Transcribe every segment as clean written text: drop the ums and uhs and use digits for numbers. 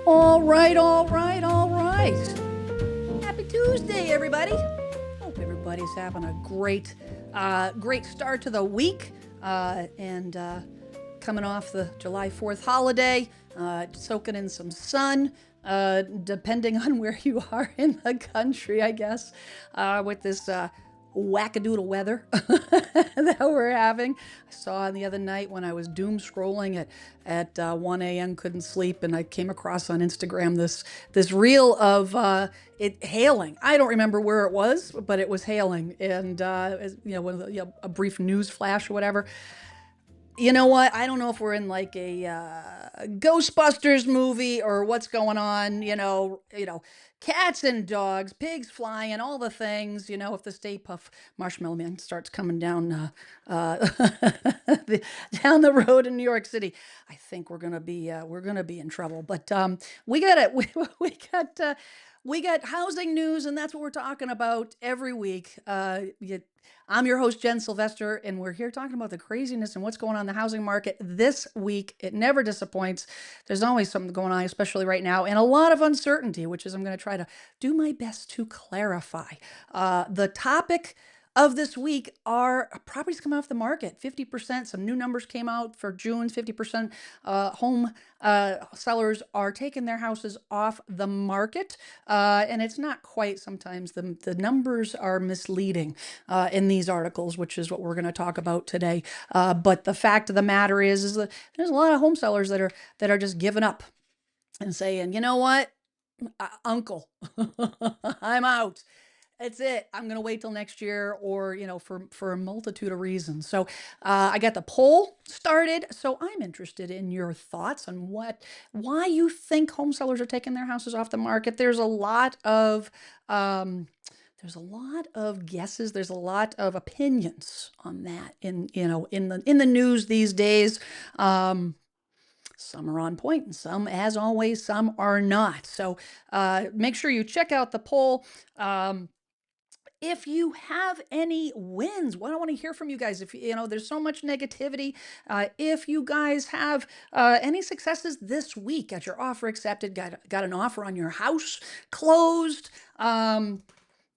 All right, all right, all right. Happy Tuesday, everybody. Hope everybody's having a great start to the week. And coming off the July 4th holiday, soaking in some sun, depending on where you are in the country, I guess, with this wackadoodle weather that we're having. I saw the other night when I was doom scrolling at 1 a.m. couldn't sleep, and I came across on Instagram this reel of it hailing. I don't remember where it was, but it was hailing, and a brief news flash or whatever. You know what? I don't know if we're in like a Ghostbusters movie or what's going on. Cats and dogs, pigs flying, all the things. If the Stay Puft Marshmallow Man starts coming down down the road in New York City, I think we're gonna be in trouble. But we got it. We got housing news, and that's what we're talking about every week. I'm your host, Jen Sylvester, and we're here talking about the craziness and what's going on in the housing market this week. It never disappoints. There's always something going on, especially right now, and a lot of uncertainty, which is I'm going to try to do my best to clarify. The topic of this week are properties coming off the market. 50%, some new numbers came out for June. 50% home sellers are taking their houses off the market. And it's not quite, sometimes the numbers are misleading in these articles, which is what we're going to talk about today. But the fact of the matter is that there's a lot of home sellers that are just giving up and saying, you know what, uncle, I'm out. It's it. I'm going to wait till next year, or, for a multitude of reasons. So I got the poll started. So I'm interested in your thoughts on why you think home sellers are taking their houses off the market. There's a lot of guesses. There's a lot of opinions on that in the news these days. Some are on point, and some, as always, some are not. So make sure you check out the poll. If you have any wins, I want to hear from you guys. If there's so much negativity. If you guys have any successes this week, got your offer accepted, got an offer on your house closed. You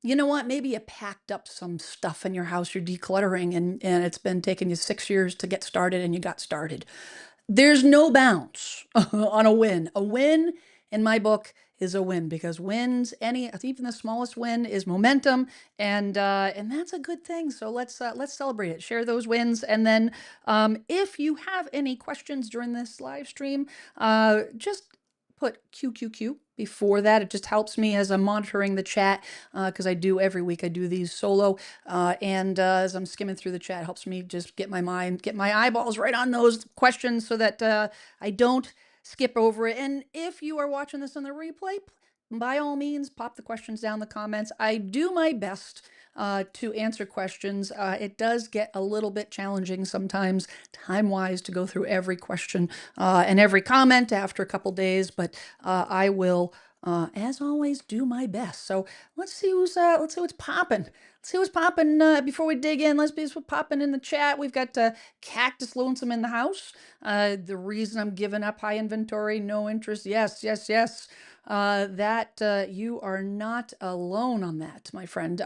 know what? Maybe you packed up some stuff in your house. You're decluttering, and it's been taking you 6 years to get started, and you got started. There's no bounds on a win. A win, in my book, is a win, because wins, even the smallest win, is momentum, and that's a good thing. So let's celebrate it. Share those wins, and then if you have any questions during this live stream, just put QQQ before that. It just helps me as I'm monitoring the chat, because I do every week. I do these solo, and as I'm skimming through the chat, it helps me just get my eyeballs right on those questions, so that I don't skip over it. And if you are watching this on the replay, by all means, pop the questions down in the comments. I do my best to answer questions. It does get a little bit challenging sometimes, time-wise, to go through every question and every comment after a couple days, but I will, as always, do my best. So let's see what's popping. Let's see what's popping before we dig in. Let's see what's popping in the chat. We've got Cactus Lonesome in the house. The reason I'm giving up high inventory, no interest. Yes, yes, yes. That you are not alone on that, my friend.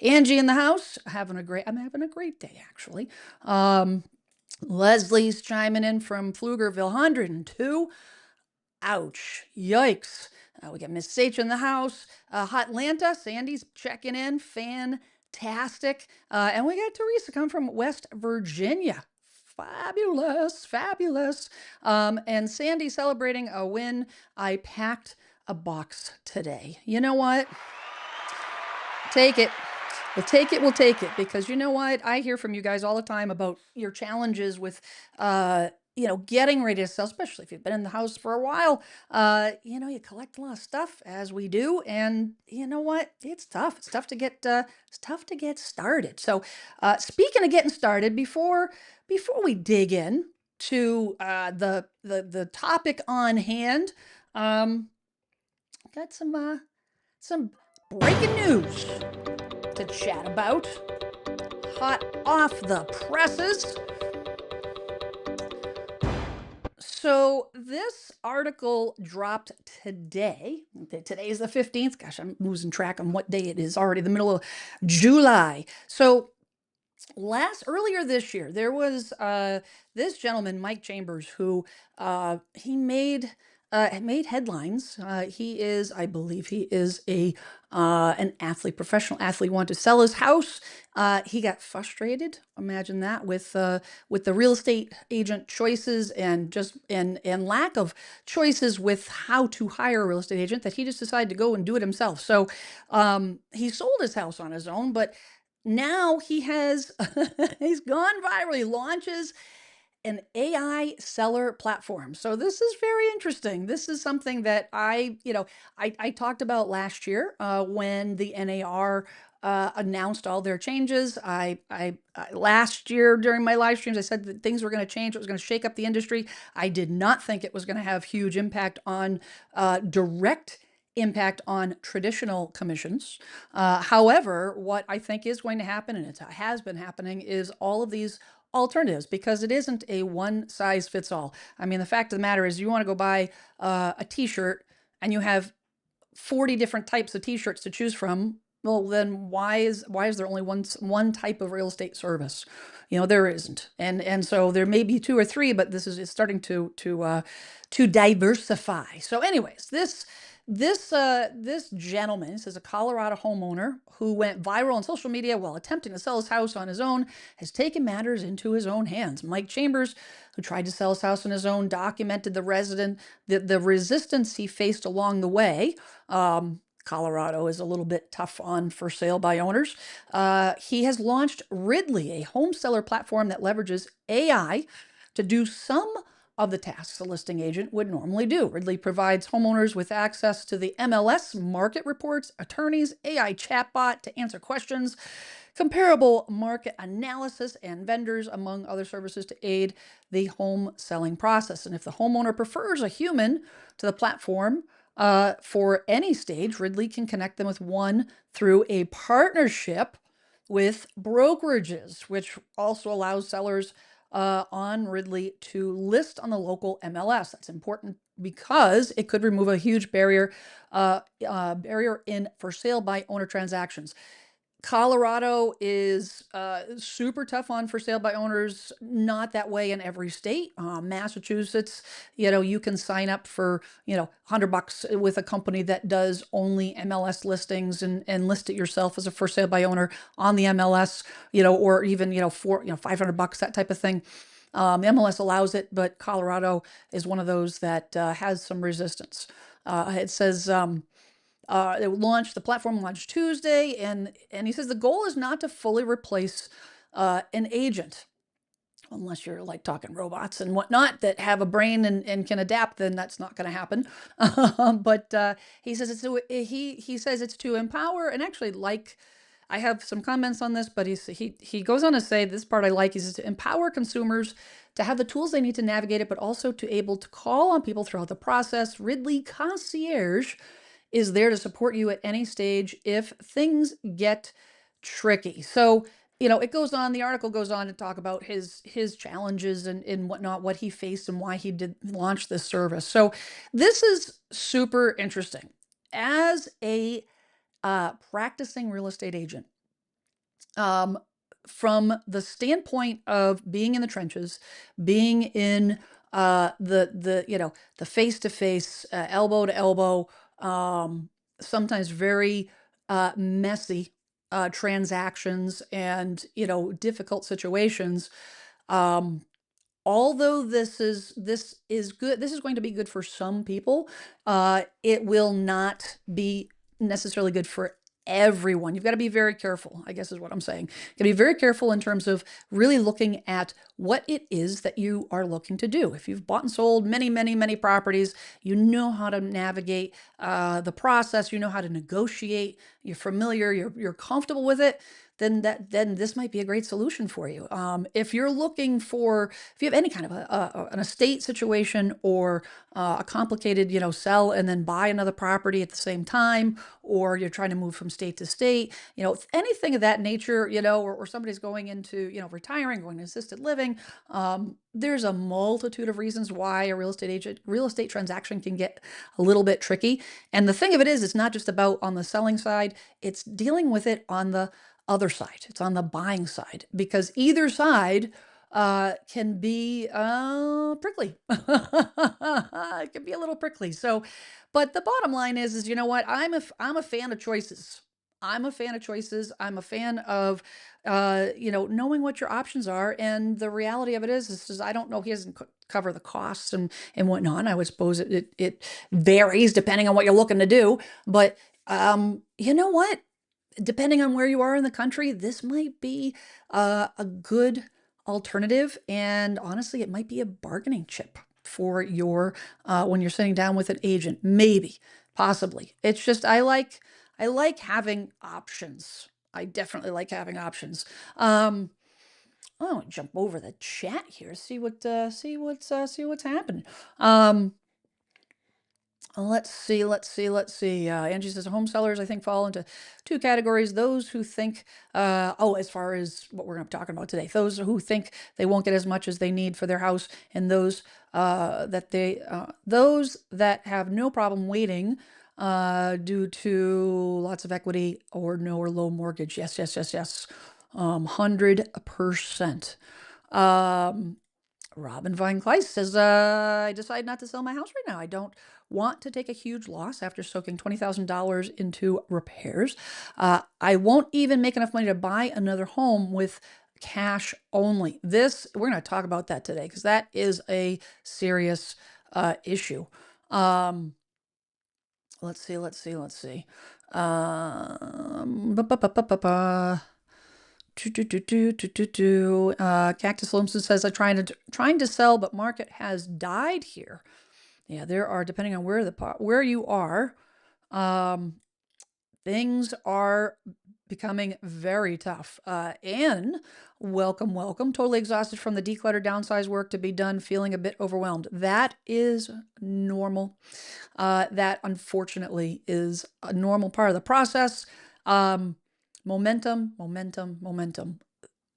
Angie in the house, I'm having a great day, actually. Leslie's chiming in from Pflugerville, 102. Ouch, yikes. We got Miss Sage in the house. Hotlanta, Sandy's checking in, fantastic. And we got Teresa come from West Virginia. Fabulous, fabulous. And Sandy celebrating a win. I packed a box today. You know what? Take it. We'll take it, because you know what? I hear from you guys all the time about your challenges with, getting ready to sell, especially if you've been in the house for a while. You collect a lot of stuff, as we do, and you know what? It's tough. It's tough to get started. So, speaking of getting started, before we dig in to the topic on hand, got some breaking news to chat about. Hot off the presses. So this article dropped today. Today is the 15th. Gosh, I'm losing track on what day it is. Already the middle of July. So earlier this year, there was this gentleman, Mike Chambers, who he made headlines. He is, I believe, he is a an athlete, professional athlete. Wanted to sell his house. He got frustrated. Imagine that with the real estate agent choices and just and lack of choices with how to hire a real estate agent, that he just decided to go and do it himself. So he sold his house on his own, but now he has he's gone viral. He launches an AI seller platform. So this is very interesting. This is something that I talked about last year when the NAR announced all their changes. Last year during my live streams, I said that things were going to change. It was going to shake up the industry. I did not think it was going to have huge impact on direct impact on traditional commissions. However, what I think is going to happen, and it has been happening, is all of these alternatives, because it isn't a one size fits all. I mean, the fact of the matter is, you want to go buy a t-shirt and you have 40 different types of t-shirts to choose from. Well, then why is there only one type of real estate service? There isn't. And so there may be two or three, but it's starting to diversify. So anyways, this gentleman, this is a Colorado homeowner who went viral on social media while attempting to sell his house on his own, has taken matters into his own hands. Mike Chambers, who tried to sell his house on his own, documented the resistance he faced along the way. Colorado is a little bit tough on for sale by owners. He has launched Ridley, a home seller platform that leverages AI to do some of the tasks a listing agent would normally do. Ridley provides homeowners with access to the MLS market reports, attorneys, AI chatbot to answer questions, comparable market analysis, and vendors, among other services, to aid the home selling process. And if the homeowner prefers a human to the platform for any stage, Ridley can connect them with one through a partnership with brokerages, which also allows sellers on Ridley to list on the local MLS. That's important because it could remove a huge barrier in for sale by owner transactions. Colorado is super tough on for sale by owners. Not that way in every state. Massachusetts, you can sign up for, $100 with a company that does only MLS listings and list it yourself as a for sale by owner on the MLS, or even, for, $500, that type of thing. MLS allows it, but Colorado is one of those that has some resistance. It says, the platform launched Tuesday, and he says the goal is not to fully replace an agent, unless you're like talking robots and whatnot that have a brain and can adapt. Then that's not going to happen. But he says he says it's to empower, and actually, like, I have some comments on this, but he goes on to say, this part I like, he says, to empower consumers to have the tools they need to navigate it, but also to able to call on people throughout the process. Ridley Concierge is there to support you at any stage if things get tricky. So, it goes on, the article goes on to talk about his challenges and whatnot, what he faced and why he did launch this service. So this is super interesting. As a practicing real estate agent, from the standpoint of being in the trenches, being in the face-to-face, elbow to elbow, sometimes very messy transactions and difficult situations. Although this is good, this is going to be good for some people. It will not be necessarily good for everyone. You've got to be very careful, I guess is what I'm saying. You got to be very careful in terms of really looking at what it is that you are looking to do. If you've bought and sold many, many, many properties, you know how to navigate the process, you know how to negotiate, you're familiar, you're comfortable with it, then this might be a great solution for you. If you're looking for, if you have any kind of an estate situation, or a complicated, sell and then buy another property at the same time, or you're trying to move from state to state, anything of that nature, or somebody's going into, retiring, going to assisted living. There's a multitude of reasons why a real estate transaction can get a little bit tricky. And the thing of it is, it's not just about on the selling side, it's dealing with it on the other side. It's on the buying side, because either side can be prickly. It can be a little prickly. So, but the bottom line is you know what? I'm a fan of choices. I'm a fan of choices. I'm a fan of, knowing what your options are. And the reality of it is I don't know. He doesn't cover the costs and whatnot. I would suppose it varies depending on what you're looking to do. But you know what? Depending on where you are in the country, this might be a good alternative. And honestly, it might be a bargaining chip for your when you're sitting down with an agent, maybe, possibly. It's just I like having options. I definitely like having options. Oh, jump over the chat here, see what's happening. Let's see. Angie says home sellers, I think, fall into two categories. Those who think, as far as what we're going to be talking about today, those who think they won't get as much as they need for their house, and those that have no problem waiting due to lots of equity or no or low mortgage. Yes, yes, yes, yes. 100%. Robin Vine Kleiss says, I decided not to sell my house right now. I don't want to take a huge loss after soaking $20,000 into repairs. I won't even make enough money to buy another home with cash only. We're going to talk about that today, because that is a serious issue. Let's see. Cactus Lumsen says, I'm trying to sell, but market has died here. Yeah, there are, depending on where you are, things are becoming very tough. And welcome. Totally exhausted from the declutter downsize work to be done, feeling a bit overwhelmed. That is normal. That unfortunately is a normal part of the process. Momentum.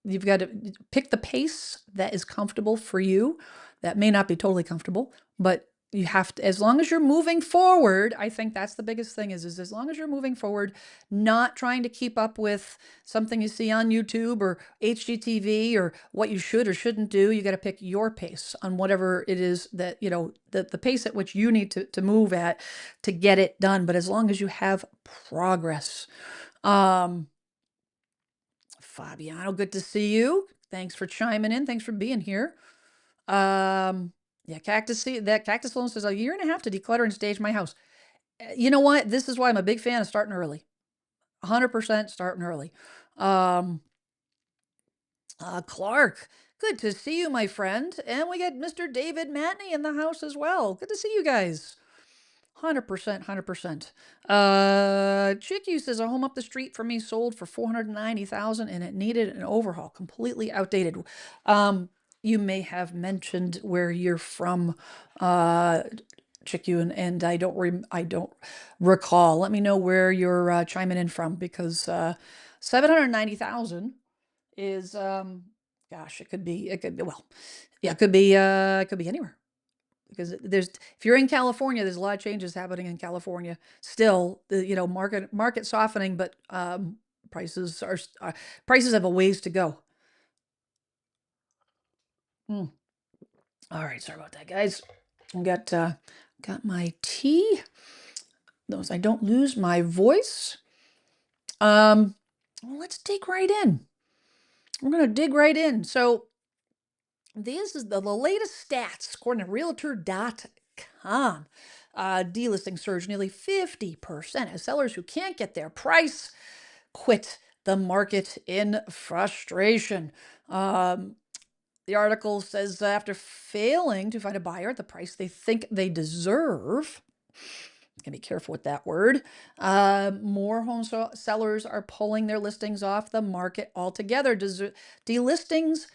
You've got to pick the pace that is comfortable for you. That may not be totally comfortable, but you have to, as long as you're moving forward, I think that's the biggest thing is as long as you're moving forward, not trying to keep up with something you see on YouTube or HGTV or what you should or shouldn't do. You got to pick your pace on whatever it is that, the pace at which you need to move at to get it done. But as long as you have progress. Fabiano, good to see you. Thanks for chiming in. Thanks for being here. Yeah, Cactus Loan says, a year and a half to declutter and stage my house. You know what? This is why I'm a big fan of starting early. 100% starting early. Clark, good to see you, my friend. And we got Mr. David Matney in the house as well. Good to see you guys. 100%. Chicky says, a home up the street from me sold for $490,000 and it needed an overhaul, completely outdated. You may have mentioned where you're from, Chicky, and I don't recall. Let me know where you're chiming in from, because 790,000 is gosh, it could be well, yeah, it could be anywhere. Because if you're in California, there's a lot of changes happening in California. Still, the market softening, but prices have a ways to go. All right, sorry about that, guys. I got my tea. Those I don't lose my voice. Well, let's dig right in. We're gonna dig right in. So this is the latest stats according to Realtor.com. Delisting surged nearly 50% as sellers who can't get their price quit the market in frustration. The article says after failing to find a buyer at the price they think they deserve, can be careful with that word. More sellers are pulling their listings off the market altogether. Delistings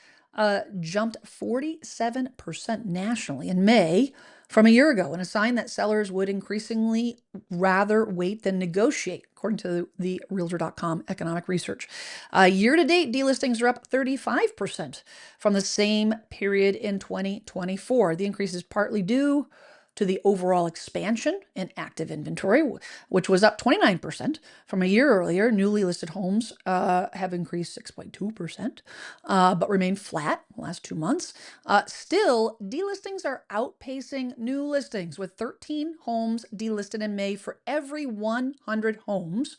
jumped 47% nationally in May from a year ago, and a sign that sellers would increasingly rather wait than negotiate, according to the Realtor.com economic research. Year-to-date, delistings are up 35% from the same period in 2024. The increase is partly due to the overall expansion in active inventory, which was up 29% from a year earlier. Newly listed homes have increased 6.2%, but remain flat the last 2 months. Still, delistings are outpacing new listings, with 13 homes delisted in May for every 100 homes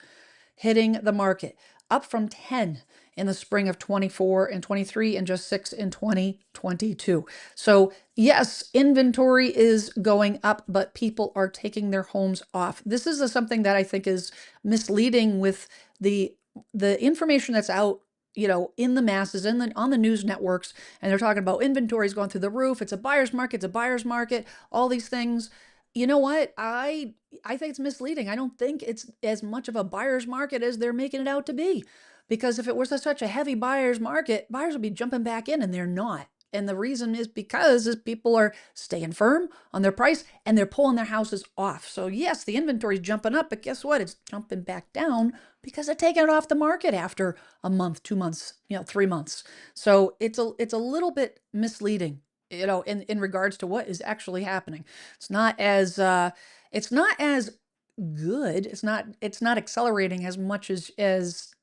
hitting the market, up from 10 in the spring of 24 and 23 and just 6 in 2022. So yes, inventory is going up, but people are taking their homes off. This is something that I think is misleading with the information that's out, in the masses and on the news networks, and they're talking about inventories going through the roof. It's a buyer's market. It's a buyer's market. All these things. You know what? I think it's misleading. I don't think it's as much of a buyer's market as they're making it out to be. Because if it was such a heavy buyer's market, buyers would be jumping back in, and they're not. And the reason is because people are staying firm on their price and they're pulling their houses off. So yes, the inventory is jumping up, but guess what? It's jumping back down because they're taking it off the market after a month, 2 months, 3 months. So it's a little bit misleading, in regards to what is actually happening. It's not as good. It's not accelerating as much as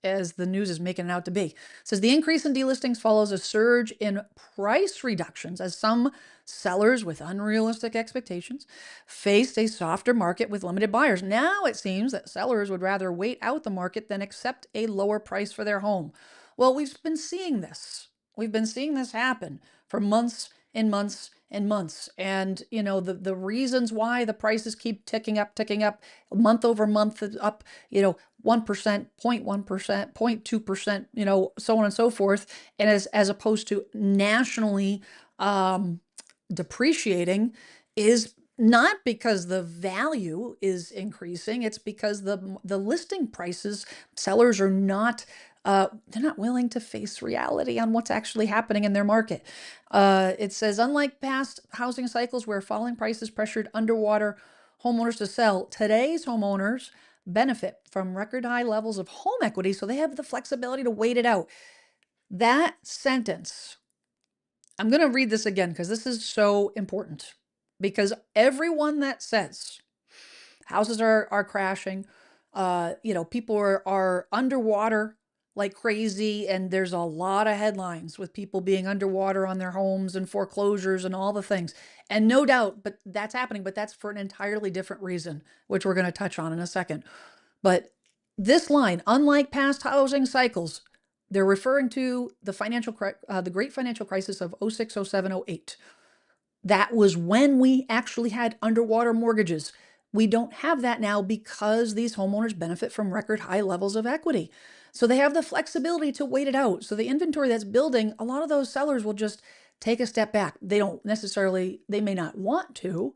the news is making it out to be. It says the increase in delistings follows a surge in price reductions as some sellers with unrealistic expectations faced a softer market with limited buyers. Now it seems that sellers would rather wait out the market than accept a lower price for their home. Well, we've been seeing this. We've been seeing this happen for months and months and months. And, the reasons why the prices keep ticking up, month over month up, 1%, 0.1%, 0.2%, so on and so forth. And as opposed to nationally depreciating is not because the value is increasing. It's because the listing prices, sellers are not they're not willing to face reality on what's actually happening in their market. It says, unlike past housing cycles where falling prices pressured underwater homeowners to sell, today's homeowners benefit from record high levels of home equity, so they have the flexibility to wait it out. That sentence, I'm going to read this again because this is so important. Because everyone that says houses are crashing, people are underwater like crazy, and there's a lot of headlines with people being underwater on their homes and foreclosures and all the things. And no doubt, but that's happening, but that's for an entirely different reason, which we're going to touch on in a second. But this line, unlike past housing cycles, they're referring to the great financial crisis of 06, 07, 08. That was when we actually had underwater mortgages. We don't have that now because these homeowners benefit from record high levels of equity. So they have the flexibility to wait it out. So the inventory that's building, a lot of those sellers will just take a step back. They may not want to.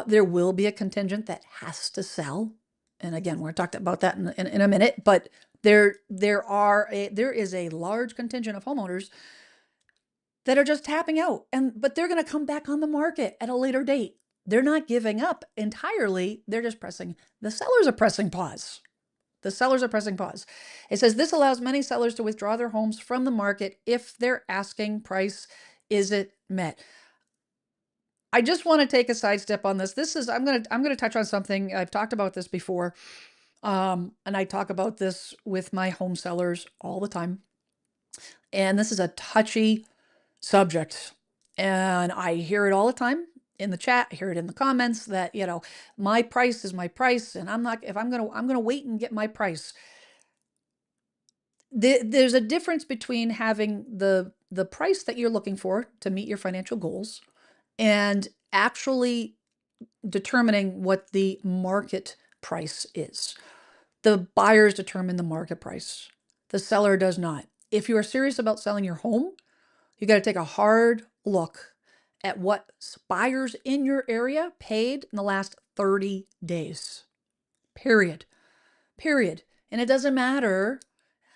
There will be a contingent that has to sell. And again, we're going to talk about that in a minute. But there is a large contingent of homeowners that are just tapping out, but they're going to come back on the market at a later date. They're not giving up entirely. They're just the sellers are pressing pause. The sellers are pressing pause. It says this allows many sellers to withdraw their homes from the market if their asking price isn't met. I just want to take a sidestep on this. I'm going to touch on something. I've talked about this before. And I talk about this with my home sellers all the time. And this is a touchy subject. And I hear it all the time in the chat. I hear it in the comments that, my price is my price. And I'm going to wait and get my price. There's a difference between having the price that you're looking for to meet your financial goals and actually determining what the market price is. The buyers determine the market price. The seller does not. If you are serious about selling your home, you got to take a hard look at what buyers in your area paid in the last 30 days. Period. Period. And it doesn't matter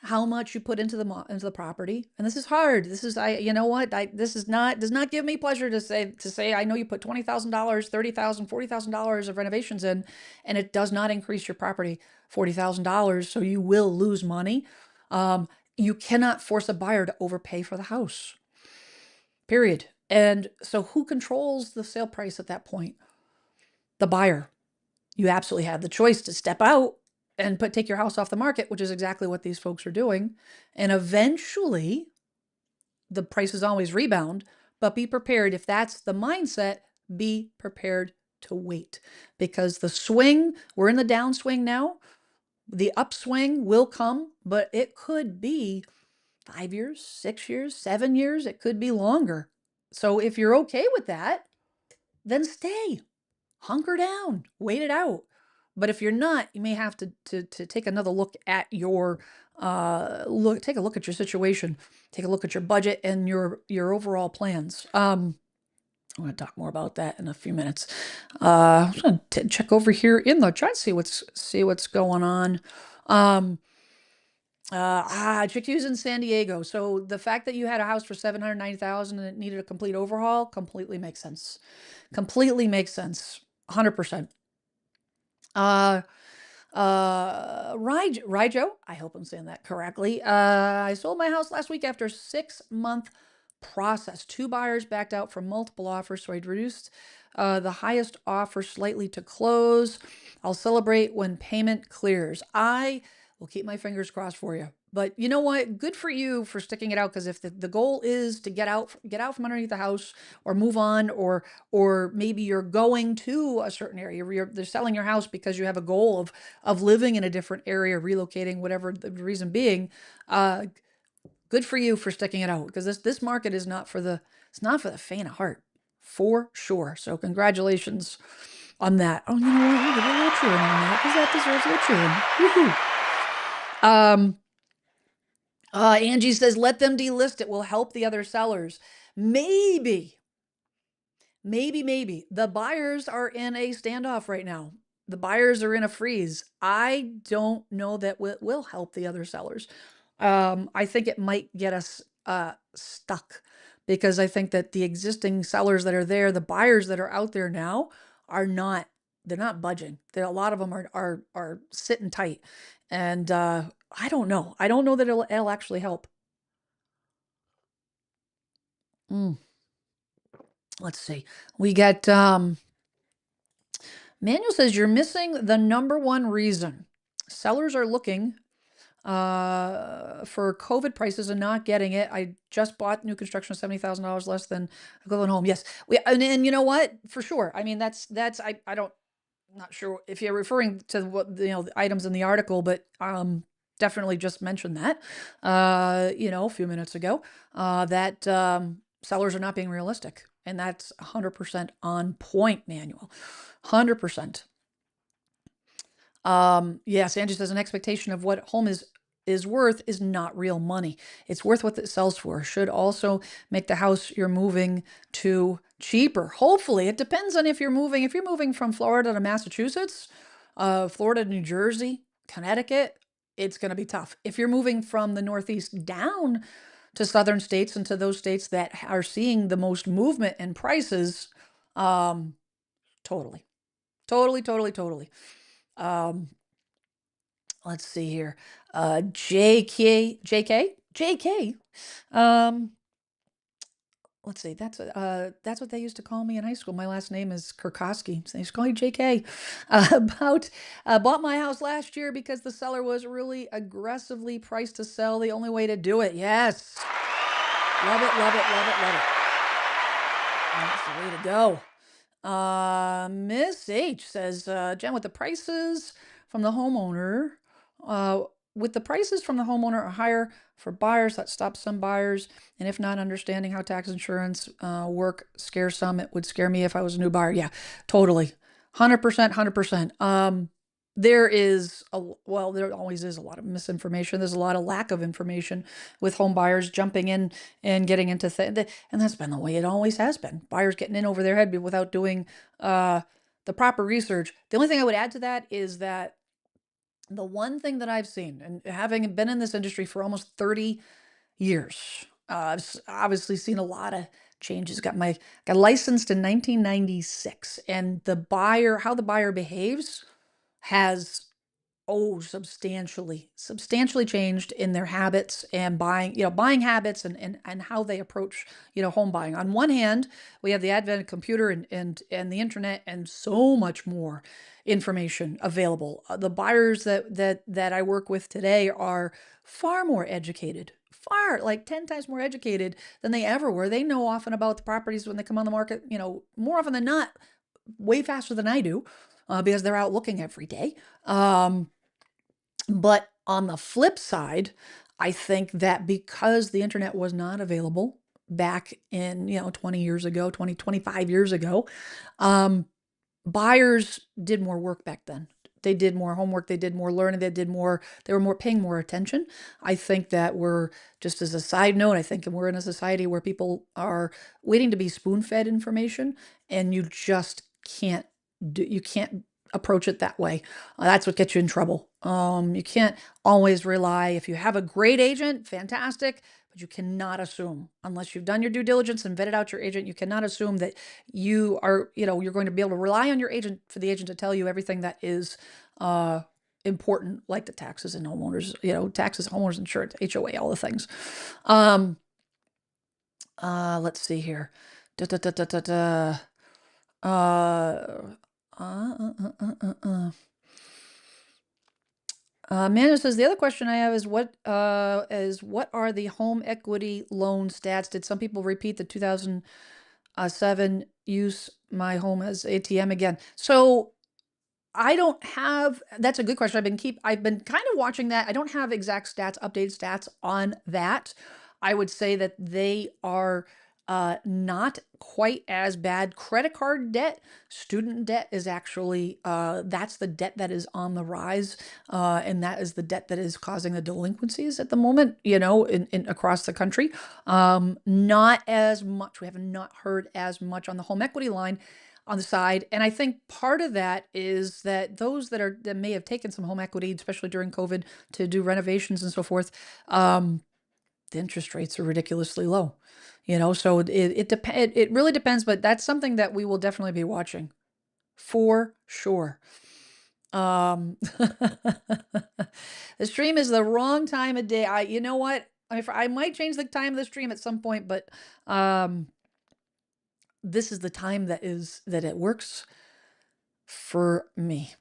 how much you put into the property. And this is hard. This is you know what? This is not does not give me pleasure to say I know you put $20,000, $30,000, $40,000 of renovations in, and it does not increase your property $40,000, so you will lose money. You cannot force a buyer to overpay for the house. Period. And so who controls the sale price at that point? The buyer. You absolutely have the choice to step out and take your house off the market, which is exactly what these folks are doing. And eventually, the prices always rebound, but be prepared. If that's the mindset, be prepared to wait, because the swing, we're in the downswing now. The upswing will come, but it could be 5 years, 6 years, 7 years. It could be longer. So if you're okay with that, then stay, hunker down, wait it out. But if you're not, you may have to take another look at your take a look at your situation, take a look at your budget and your overall plans. I'm going to talk more about that in a few minutes. I'm going to check over here in the chat, see what's going on. Chickie's in San Diego. So the fact that you had a house for $790,000 and it needed a complete overhaul completely makes sense. Completely makes sense. 100%. Rijo, I hope I'm saying that correctly. I sold my house last week after a 6-month process. 2 buyers backed out from multiple offers, so I'd reduced the highest offer slightly to close. I'll celebrate when payment clears. I will keep my fingers crossed for you. But you know what? Good for you for sticking it out, because if the goal is to get out from underneath the house, or move on, or maybe you're going to a certain area, they're selling your house because you have a goal of living in a different area, relocating, whatever the reason being, good for you for sticking it out, because this market is not for the faint of heart, for sure. So congratulations on that. Oh, you know what? We'll give a little cheering on that, because that deserves a little cheering. Woohoo! Angie says, let them delist it. Will help the other sellers. Maybe. The buyers are in a standoff right now. The buyers are in a freeze. I don't know that will help the other sellers. I think it might get us stuck, because I think that the existing sellers that are there, the buyers that are out there now, they're not budging. A lot of them are sitting tight. And I don't know. I don't know that it'll actually help. Let's see. We got Manuel says, you're missing the number one reason. Sellers are looking for COVID prices and not getting it. I just bought new construction $70,000 less than equivalent home. Yes. And you know what? For sure. I mean, that's I don't, not sure if you're referring to what the items in the article, but definitely just mentioned that a few minutes ago, that sellers are not being realistic, and that's 100% on point, Manuel. 100%. Yes, Angie says, an expectation of what home is worth is not real money. It's worth what it sells for. Should also make the house you're moving to cheaper. Hopefully. It depends on if you're moving from Florida to Massachusetts, Florida to New Jersey, Connecticut, it's going to be tough. If you're moving from the Northeast down to southern states and to those states that are seeing the most movement in prices, totally. Let's see here. JK. Let's see. That's what they used to call me in high school. My last name is Kurkowski, so they used to call me JK. Bought my house last year because the seller was really aggressively priced to sell. The only way to do it. Yes. Love it. That's the way to go. Miss H says, Jen, with the prices from the homeowner are higher for buyers, that stops some buyers. And if not, understanding how tax insurance work scares some. It would scare me if I was a new buyer. Yeah, totally. 100%. there is well, there always is a lot of misinformation. There's a lot of lack of information with home buyers jumping in and getting into things, and that's been the way it always has been. Buyers getting in over their head without doing uh, the proper research. The only thing I would add to that is that the one thing that I've seen, and having been in this industry for almost 30 years, I've obviously seen a lot of changes. Got licensed in 1996, and how the buyer behaves has substantially changed in their habits and buying habits and how they approach, home buying. On one hand, we have the advent of computer and the internet and so much more information available. The buyers that I work with today are far more educated, far like 10 times more educated than they ever were. They know often about the properties when they come on the market, more often than not, way faster than I do, because they're out looking every day. But on the flip side, I think that because the internet was not available back in, 20 years ago, 25 years ago, um, buyers did more work back then. They did more homework, they did more learning, they were more paying more attention. I think that we're, just as a side note, I think we're in a society where people are waiting to be spoon-fed information, and you can't approach it that way. That's what gets you in trouble. You can't always rely. If you have a great agent, fantastic, but you cannot assume, unless you've done your due diligence and vetted out your agent, you cannot assume that you're going to be able to rely on your agent for the agent to tell you everything that is important, like the taxes and taxes, homeowners insurance, HOA, all the things. Let's see here. Da, da, da, da, da, da. Uh, Amanda says the other question I have is what are the home equity loan stats? Did some people repeat the 2007 use my home as ATM again? So I don't have. That's a good question. I've been kind of watching that. I don't have exact stats, updated stats on that. I would say that they are not quite as bad. Credit card debt, student debt is actually that's the debt that is on the rise, and that is the debt that is causing the delinquencies at the moment. In across the country, not as much. We have not heard as much on the home equity line on the side. And I think part of that is that those that may have taken some home equity, especially during COVID, to do renovations and so forth, the interest rates are ridiculously low. So it really depends, but that's something that we will definitely be watching for sure. The stream is the wrong time of day. You know what? I might change the time of the stream at some point, but this is the time that it works for me.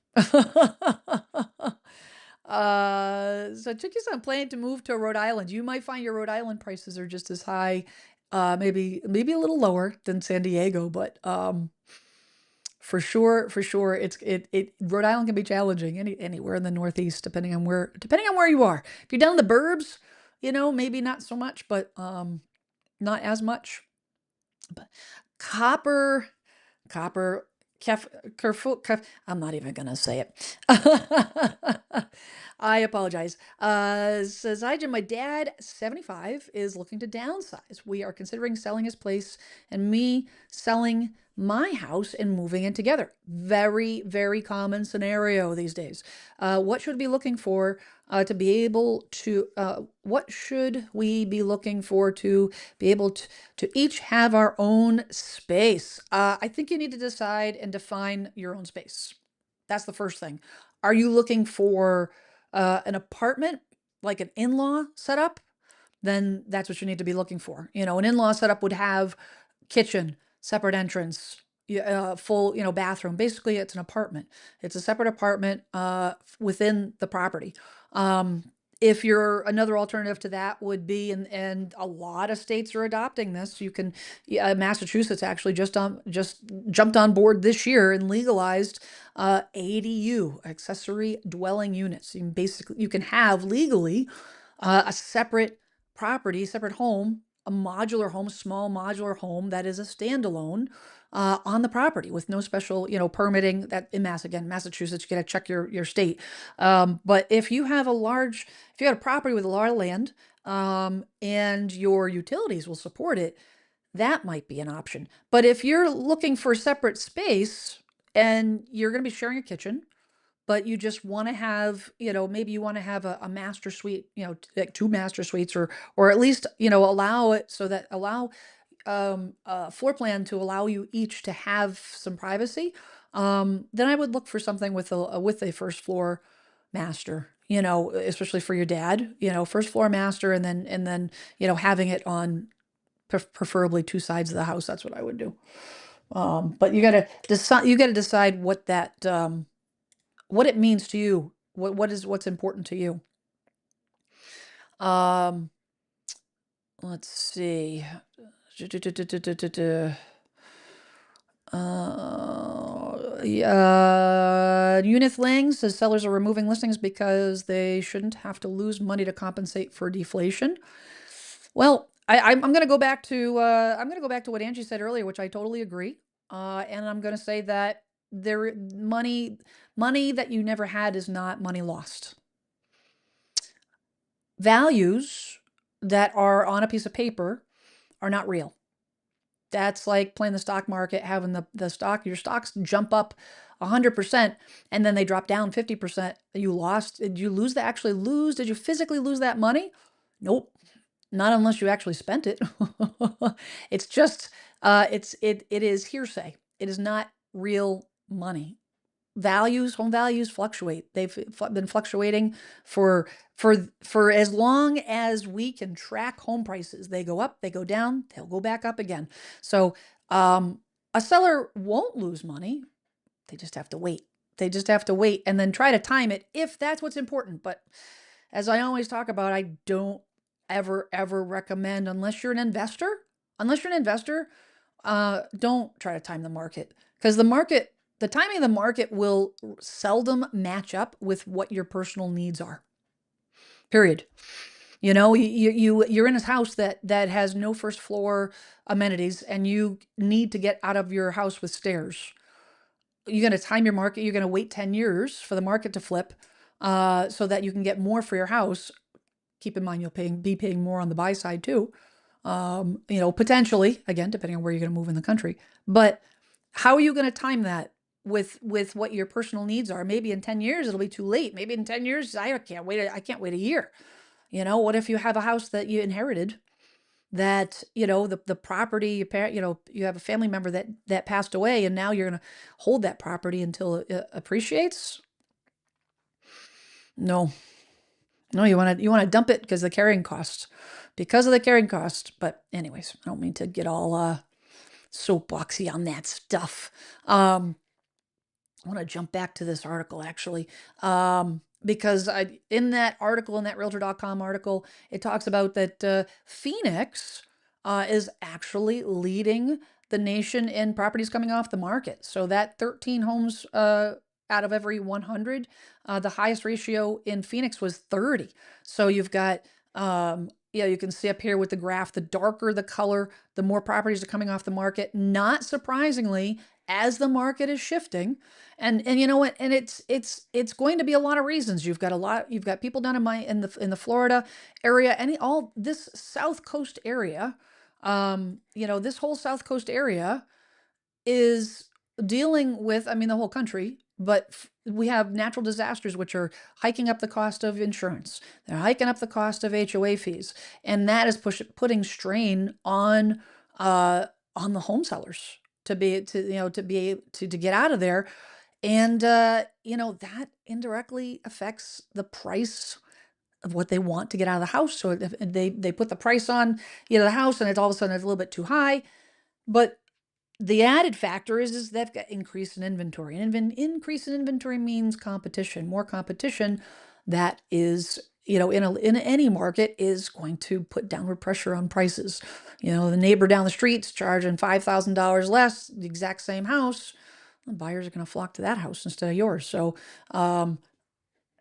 So Chicky's on plan to move to Rhode Island. You might find your Rhode Island prices are just as high, maybe a little lower than San Diego, but for sure, Rhode Island can be challenging anywhere in the Northeast, depending on where you are. If you're down in the burbs, maybe not so much, but not as much. But copper, I'm not even gonna say it. I apologize. Says hi, Jim. My dad, 75, is looking to downsize. We are considering selling his place and me selling my house and moving in together. Very, very common scenario these days. What should we be looking for to be able to? What should we be looking for to be able to each have our own space? I think you need to decide and define your own space. That's the first thing. Are you looking for an apartment, like an in-law setup? Then that's what you need to be looking for. An in-law setup would have kitchen, separate entrance, full, bathroom. Basically, it's an apartment. It's a separate apartment within the property. If you're another alternative to that would be, and a lot of states are adopting this. You can, Massachusetts actually just jumped on board this year and legalized ADU, accessory dwelling units. You can have legally a separate property, separate home, a modular home, small modular home that is a standalone, on the property with no special, permitting. That in Massachusetts, you got to check your state. But if you have if you have a property with a lot of land, and your utilities will support it, that might be an option. But if you're looking for separate space and you're going to be sharing a kitchen, but you just want to have, maybe you want to have a master suite, like two master suites, or at least, allow it so that allow a floor plan to allow you each to have some privacy, then I would look for something with a first floor master, especially for your dad, first floor master, and then having it on preferably two sides of the house. That's what I would do. But you gotta decide what it means to you. What's important to you. Let's see. Unith Lang says sellers are removing listings because they shouldn't have to lose money to compensate for deflation. Well, I'm going to go back to what Angie said earlier, which I totally agree. And I'm going to say that money that you never had is not money lost. Values that are on a piece of paper are not real. That's like playing the stock market, having your stocks jump up 100% and then they drop down 50%. You lost. Did you actually lose? Did you physically lose that money? Nope. Not unless you actually spent it. It's just, it is hearsay. It is not real money. Home values fluctuate. They've been fluctuating for as long as we can track home prices. They go up, they go down, they'll go back up again. So a seller won't lose money. They just have to wait. They just have to wait and then try to time it if that's what's important. But as I always talk about, I don't ever recommend, unless you're an investor, don't try to time the market, because the timing of the market will seldom match up with what your personal needs are. Period. You're in a house that has no first floor amenities, and you need to get out of your house with stairs. You're going to time your market. You're going to wait 10 years for the market to flip, so that you can get more for your house. Keep in mind, you'll be paying more on the buy side too. Potentially, again, depending on where you're going to move in the country. But how are you going to time that with what your personal needs are? Maybe in 10 years, it'll be too late. Maybe in 10 years, I can't wait a year. What if you have a house that you inherited that, the property, you have a family member that passed away, and now you're going to hold that property until it appreciates? No. No, you want to dump it because of the carrying cost. But anyways, I don't mean to get all soapboxy on that stuff. I want to jump back to this article actually, because in that Realtor.com article, it talks about that Phoenix is actually leading the nation in properties coming off the market. So that 13 homes out of every 100, the highest ratio in Phoenix was 30. So you've got, you can see up here with the graph, the darker the color, the more properties are coming off the market. Not surprisingly, as the market is shifting, and you know what, and it's going to be a lot of reasons. You've got people down in the Florida area, all this South Coast area, this whole South Coast area is dealing with, the whole country, but we have natural disasters, which are hiking up the cost of insurance. They're hiking up the cost of HOA fees, and that is putting strain on the home sellers to get out of there. And, that indirectly affects the price of what they want to get out of the house. So if they put the price on, the house, and it's all of a sudden it's a little bit too high. But the added factor is they've got increase in inventory. And increase in inventory means competition. More competition, that is, in any market, is going to put downward pressure on prices. The neighbor down the street's charging $5,000 less, the exact same house. The buyers are going to flock to that house instead of yours. So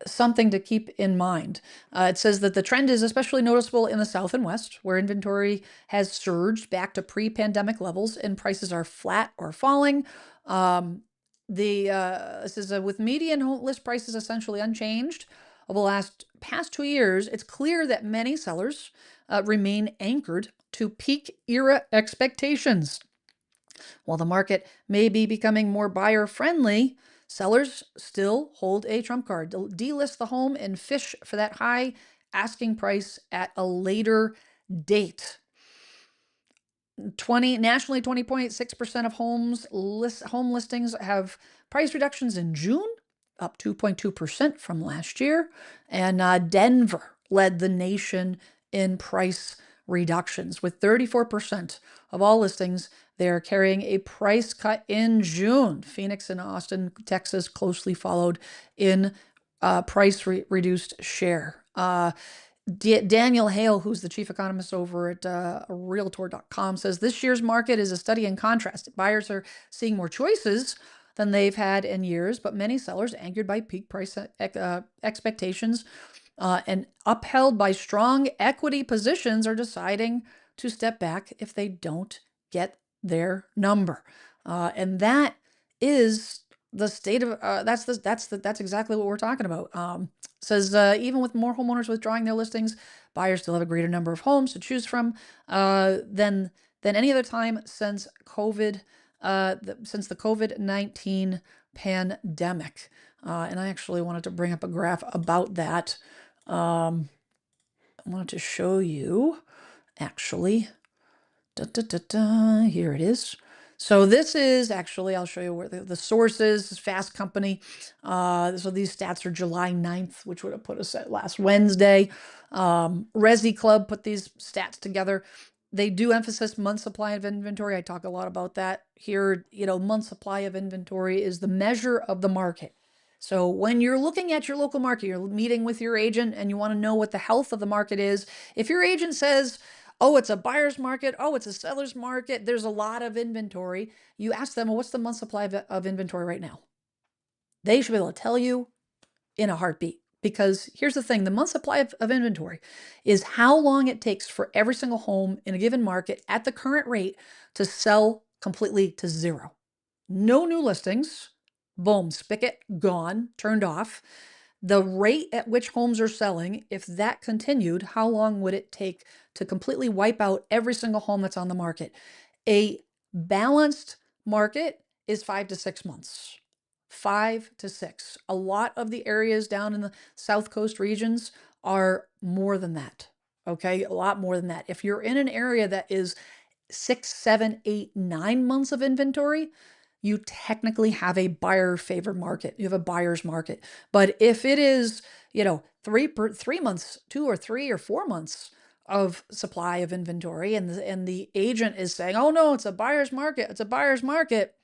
something to keep in mind. It says that the trend is especially noticeable in the South and West, where inventory has surged back to pre-pandemic levels and prices are flat or falling. This is with median home list prices essentially unchanged over the past 2 years. It's clear that many sellers remain anchored to peak era expectations. While the market may be becoming more buyer friendly, sellers still hold a trump card. Delist the home and fish for that high asking price at a later date. Nationally, 20.6% of home listings have price reductions in June, up 2.2% from last year. And Denver led the nation in price reductions with 34% of all listings. They're carrying a price cut in June. Phoenix and Austin, Texas closely followed in price reduced share. Daniel Hale, who's the chief economist over at Realtor.com, says this year's market is a study in contrast. Buyers are seeing more choices than they've had in years, but many sellers, anchored by peak price expectations and upheld by strong equity positions, are deciding to step back if they don't get their number. And that is the state of that's exactly what we're talking about. Says even with more homeowners withdrawing their listings, buyers still have a greater number of homes to choose from than any other time since since the COVID-19 pandemic. And I actually wanted to bring up a graph about that. I wanted to show you actually. Here it is. So this is actually, I'll show you where the source is, Fast Company. So these stats are July 9th, which would have put us at last Wednesday. Resi Club put these stats together. They do emphasize month supply of inventory. I talk a lot about that here. Month supply of inventory is the measure of the market. So when you're looking at your local market, you're meeting with your agent and you want to know what the health of the market is. If your agent says, oh, it's a buyer's market, oh, it's a seller's market, there's a lot of inventory, you ask them, well, what's the month supply of inventory right now? They should be able to tell you in a heartbeat. Because here's the thing, the month supply of inventory is how long it takes for every single home in a given market at the current rate to sell completely to zero. No new listings, boom, spigot gone, turned off. The rate at which homes are selling, if that continued, how long would it take to completely wipe out every single home that's on the market? A balanced market is 5 to 6 months. 5 to 6. A lot of the areas down in the South Coast regions are more than that. Okay, a lot more than that. If you're in an area that is 6, 7, 8, 9 months of inventory, you technically have a buyer favored market. You have a buyer's market. But if it is, 3 months, 2 or 3 or 4 months of supply of inventory, and the agent is saying, oh no, it's a buyer's market, it's a buyer's market.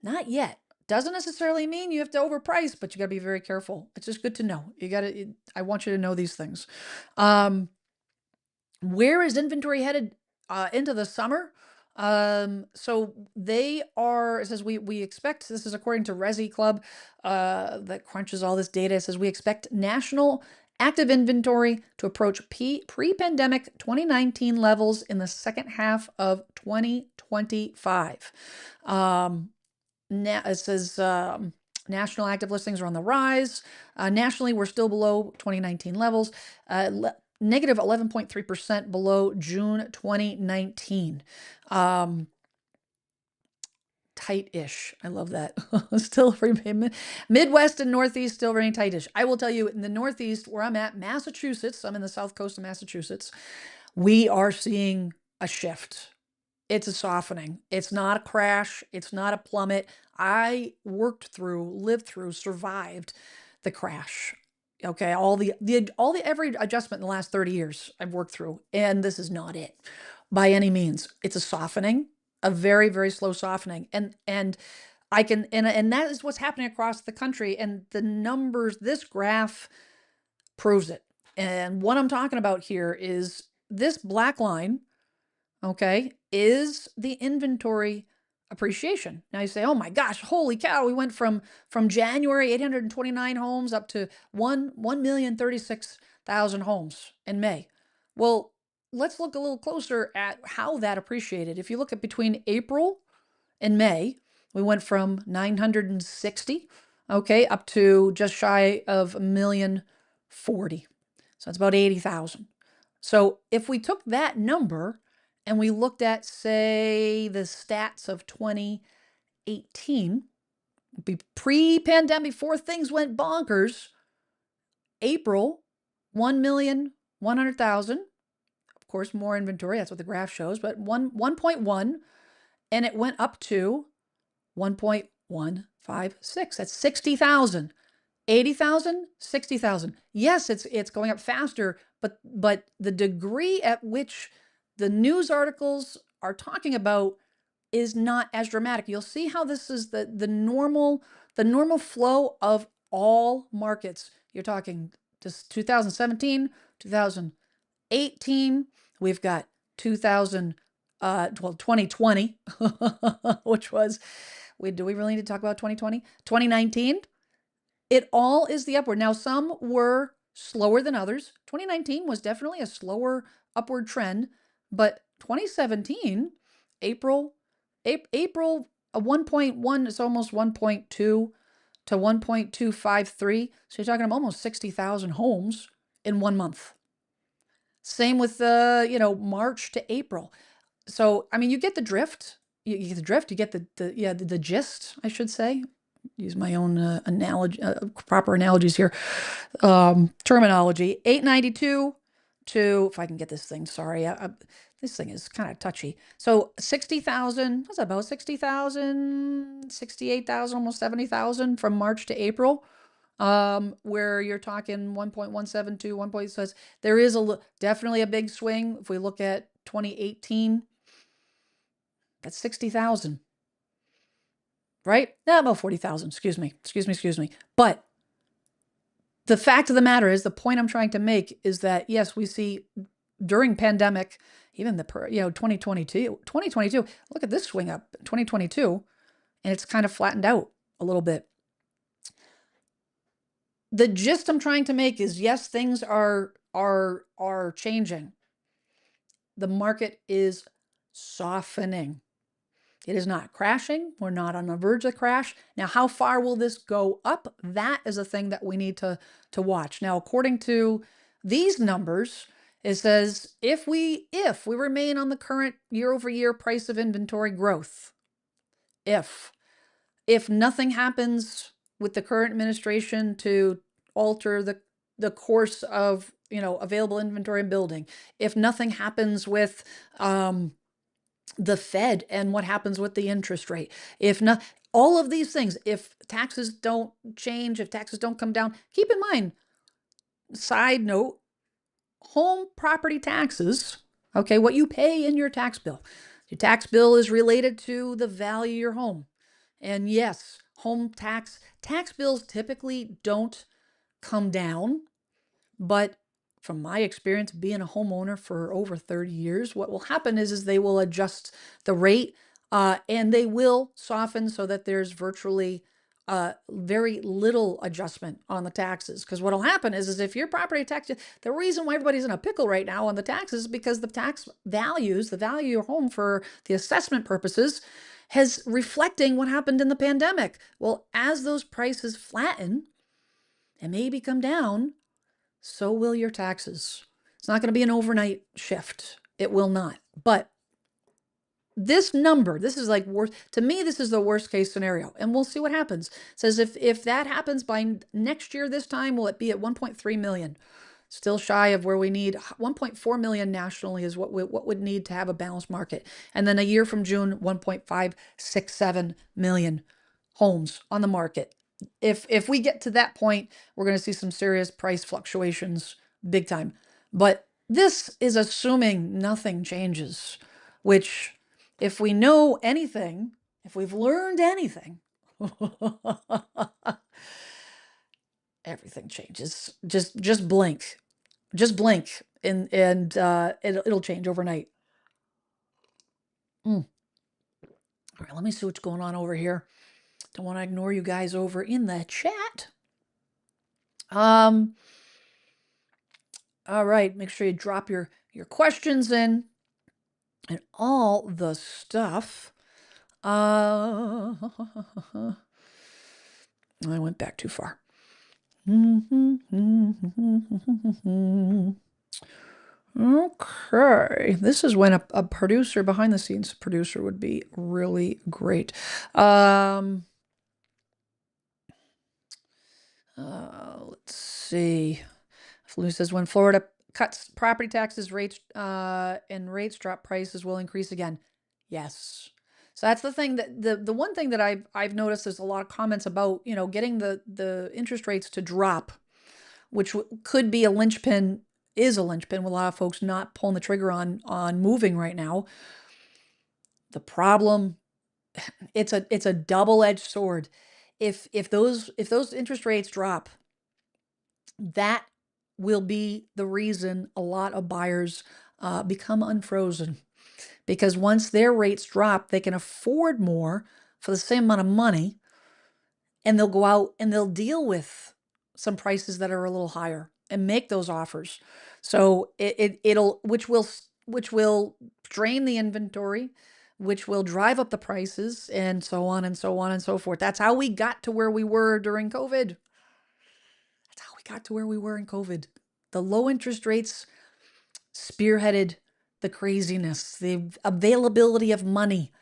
Not yet. Doesn't necessarily mean you have to overprice, but you got to be very careful. It's just good to know. I want you to know these things. Where is inventory headed into the summer? So it says we expect, this is according to Resi Club that crunches all this data. It says we expect national active inventory to approach pre-pandemic 2019 levels in the second half of 2025. It says national active listings are on the rise. Nationally, we're still below 2019 levels. Negative 11.3% below June 2019. Tight-ish. I love that. Still Midwest and Northeast still very tight-ish. I will tell you, in the Northeast, where I'm at, Massachusetts, I'm in the South Coast of Massachusetts, we are seeing a shift. It's a softening. It's not a crash. It's not a plummet. I lived through, survived the crash. Okay, every adjustment in the last 30 years I've worked through, and this is not it by any means. It's a softening, a very, very slow softening. And that is what's happening across the country. And the numbers, this graph proves it. And what I'm talking about here is this black line, okay, is the inventory appreciation. Now you say, "Oh my gosh, holy cow, we went from January 829 homes up to 1,036,000 homes in May." Well, let's look a little closer at how that appreciated. If you look at between April and May, we went from 960, okay, up to just shy of 1,040,000. So it's about 80,000. So if we took that number and we looked at, say, the stats of 2018, pre-pandemic, before things went bonkers, April, 1,100,000. Of course, more inventory. That's what the graph shows, but 1.1, and it went up to 1.156. That's 60,000. 80,000, 60,000. Yes, it's going up faster, but the degree at which the news articles are talking about is not as dramatic. You'll see how this is the normal flow of all markets. You're talking just 2017, 2018, we've got 2020, which was, do we really need to talk about 2020? 2019, it all is the upward. Now, some were slower than others. 2019 was definitely a slower upward trend, but 2017, April, April, a 1.1, it's almost 1.2 to 1.253. So you're talking about almost 60,000 homes in 1 month. Same with March to April. So, I mean, you get the drift. You get the drift. You get the gist, I should say. Use my own analogy, proper analogies here. Terminology. 892 to, if I can get this thing, sorry, this thing is kind of touchy. So 60,000, what's that, about 60,000, 68,000, almost 70,000 from March to April. Where you're talking 1.172, 1. So there is definitely a big swing. If we look at 2018, that's 60,000. Right? No, about 40,000. Excuse me. But the fact of the matter is, the point I'm trying to make is that, yes, we see during pandemic, even 2022, look at this swing up, 2022, and it's kind of flattened out a little bit. The gist I'm trying to make is, yes, things are changing. The market is softening. It is not crashing. We're not on the verge of crash. Now, how far will this go up? That is a thing that we need to watch. Now, according to these numbers, it says if we remain on the current year-over-year price of inventory growth, if nothing happens with the current administration to alter the course of available inventory and building, if nothing happens with the Fed and what happens with the interest rate, if not all of these things, if taxes don't change, if taxes don't come down, keep in mind, side note, home property taxes, okay, what you pay in your tax bill is related to the value of your home. And yes, home tax bills typically don't come down, but from my experience being a homeowner for over 30 years, what will happen is they will adjust the rate and they will soften so that there's virtually very little adjustment on the taxes. Because what will happen is if your property tax, the reason why everybody's in a pickle right now on the taxes is because the tax values, the value of your home for the assessment purposes, has reflecting what happened in the pandemic. Well, as those prices flatten and maybe come down, so will your taxes. It's not going to be an overnight shift. It will not. But this number, this is like to me, this is the worst case scenario. And we'll see what happens. It says if that happens by next year, this time, will it be at 1.3 million? Still shy of where we need. 1.4 million nationally is what would need to have a balanced market. And then a year from June, 1.567 million homes on the market. If we get to that point, we're going to see some serious price fluctuations, big time. But this is assuming nothing changes, which, if we know anything, if we've learned anything, everything changes. Just blink, and it'll change overnight. All right, let me see what's going on over here. Don't want to ignore you guys over in the chat. All right, make sure you drop your questions in and all the stuff. I went back too far. Okay, this is when a producer, behind the scenes producer, would be really great. Let's see. Lou says when Florida cuts property taxes, rates and rates drop, prices will increase again. Yes. So that's the thing that the one thing that I've noticed, there's a lot of comments about, getting the interest rates to drop, which could be a linchpin, is a linchpin with a lot of folks not pulling the trigger on moving right now. The problem, it's a double-edged sword. If those interest rates drop, that will be the reason a lot of buyers become unfrozen, because once their rates drop, they can afford more for the same amount of money, and they'll go out and they'll deal with some prices that are a little higher and make those offers. So it'll which will drain the inventory, which will drive up the prices, and so on and so on and so forth. That's how we got to where we were during COVID. That's how we got to where we were in COVID. The low interest rates spearheaded the craziness. The availability of money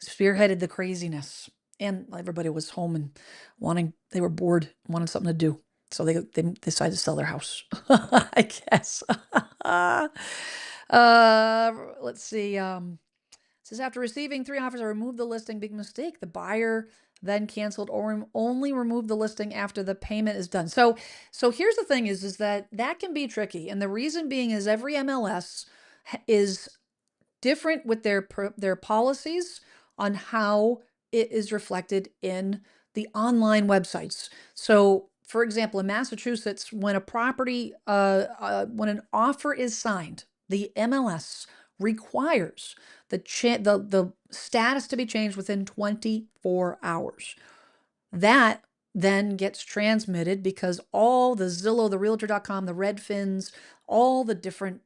spearheaded the craziness. And everybody was home and they were bored, wanted something to do. So they decided to sell their house, I guess. Let's see. Says after receiving 3 offers, I removed the listing. Big mistake. The buyer then canceled or only removed the listing after the payment is done. So here's the thing is that can be tricky. And the reason being is every MLS is different with their policies on how it is reflected in the online websites. So for example, in Massachusetts, when a property, when an offer is signed, the MLS requires the status to be changed within 24 hours. That then gets transmitted because all the Zillow, the Realtor.com, the Redfins, all the different,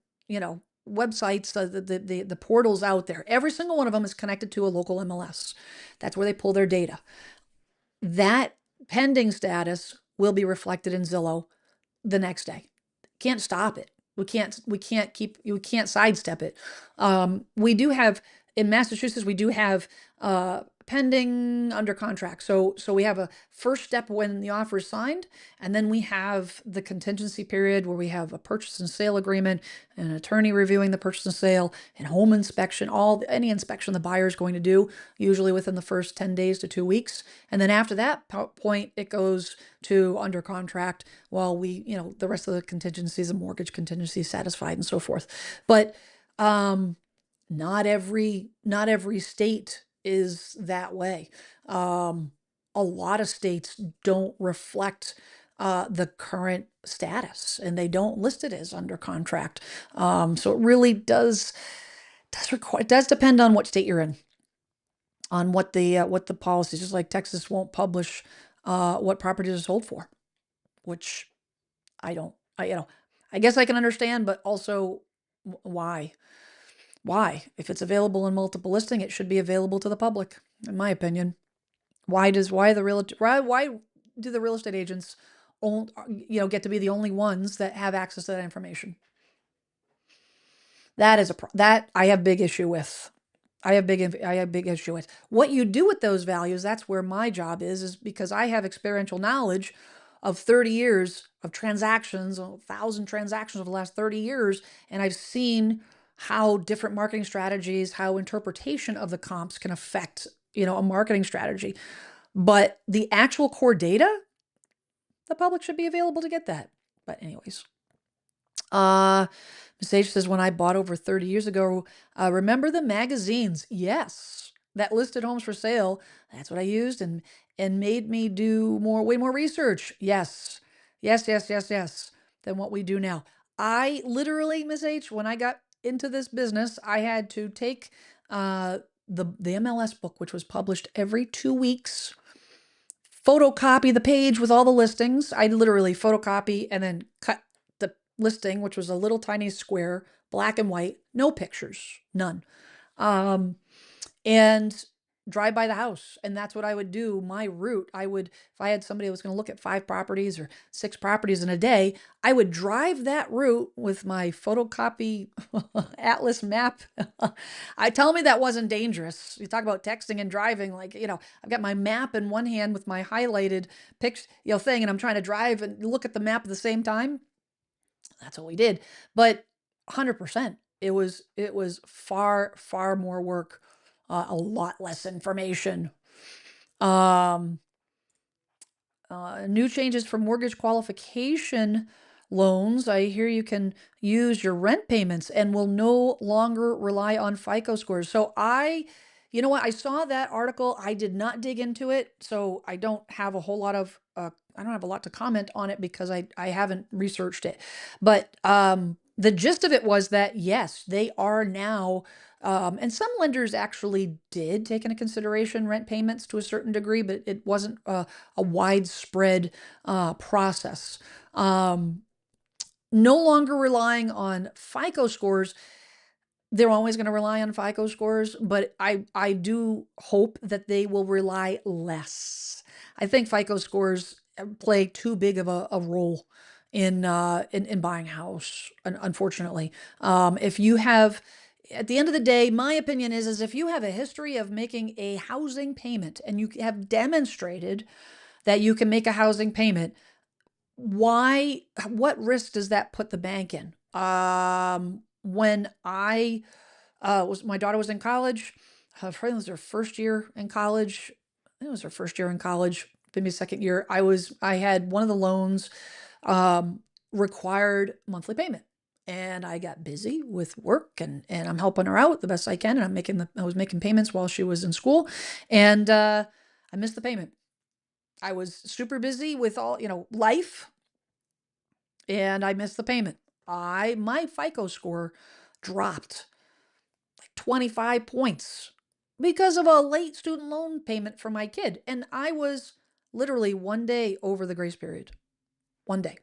websites, the portals out there, every single one of them is connected to a local MLS. That's where they pull their data. That pending status will be reflected in Zillow the next day. Can't stop it. We can't sidestep it. We do have, in Massachusetts, we do have pending under contract. So we have a first step when the offer is signed, and then we have the contingency period where we have a purchase and sale agreement, an attorney reviewing the purchase and sale, and home inspection, any inspection the buyer is going to do, usually within the first 10 days to 2 weeks. And then after that point, it goes to under contract while the rest of the contingencies, the mortgage contingency is satisfied and so forth. But not every state is that way. A lot of states don't reflect the current status, and they don't list it as under contract. So it really does depend on what state you're in, on what the policies. Just like Texas won't publish what properties are sold for, which I guess I can understand, but also why? Why? If it's available in multiple listing, it should be available to the public, in my opinion. Why do the real estate agents get to be the only ones that have access to that information? That I have big issue with. I have big issue with what you do with those values. That's where my job is because I have experiential knowledge of 30 years of transactions, 1,000 transactions over the last 30 years, and I've seen how different marketing strategies, how interpretation of the comps can affect, a marketing strategy. But the actual core data, the public should be available to get that. But anyways, Miss H says, when I bought over 30 years ago, remember the magazines? Yes, that listed homes for sale. That's what I used and made me do way more research. Yes, than what we do now. I literally, Miss H, when I got into this business, I had to take the MLS book, which was published every 2 weeks, photocopy the page with all the listings. I literally photocopy and then cut the listing, which was a little tiny square, black and white, no pictures, none. And drive by the house. And that's what I would do. My route, if I had somebody who was going to look at 5 properties or 6 properties in a day, I would drive that route with my photocopy atlas map. I tell me that wasn't dangerous. You talk about texting and driving, like, I've got my map in one hand with my highlighted thing, and I'm trying to drive and look at the map at the same time. That's what we did. But 100%, it was far, far more work, a lot less information. New changes for mortgage qualification loans. I hear you can use your rent payments and will no longer rely on FICO scores. So you know what? I saw that article. I did not dig into it, so I don't have a whole lot of I don't have a lot to comment on it because I haven't researched it. But the gist of it was that yes, they are now, and some lenders actually did take into consideration rent payments to a certain degree, but it wasn't a widespread process. No longer relying on FICO scores. They're always going to rely on FICO scores, but I do hope that they will rely less. I think FICO scores play too big of a role in buying a house, unfortunately. If you have, at the end of the day, my opinion is if you have a history of making a housing payment and you have demonstrated that you can make a housing payment, what risk does that put the bank in? When my daughter was in college, I think it was her first year in college. I think it was her first year in college, maybe second year. I had one of the loans, required monthly payment. And I got busy with work and I'm helping her out the best I can. And I was making payments while she was in school, and I missed the payment. I was super busy with all, life, and I missed the payment. My FICO score dropped like 25 points because of a late student loan payment for my kid. And I was literally one day over the grace period. One day.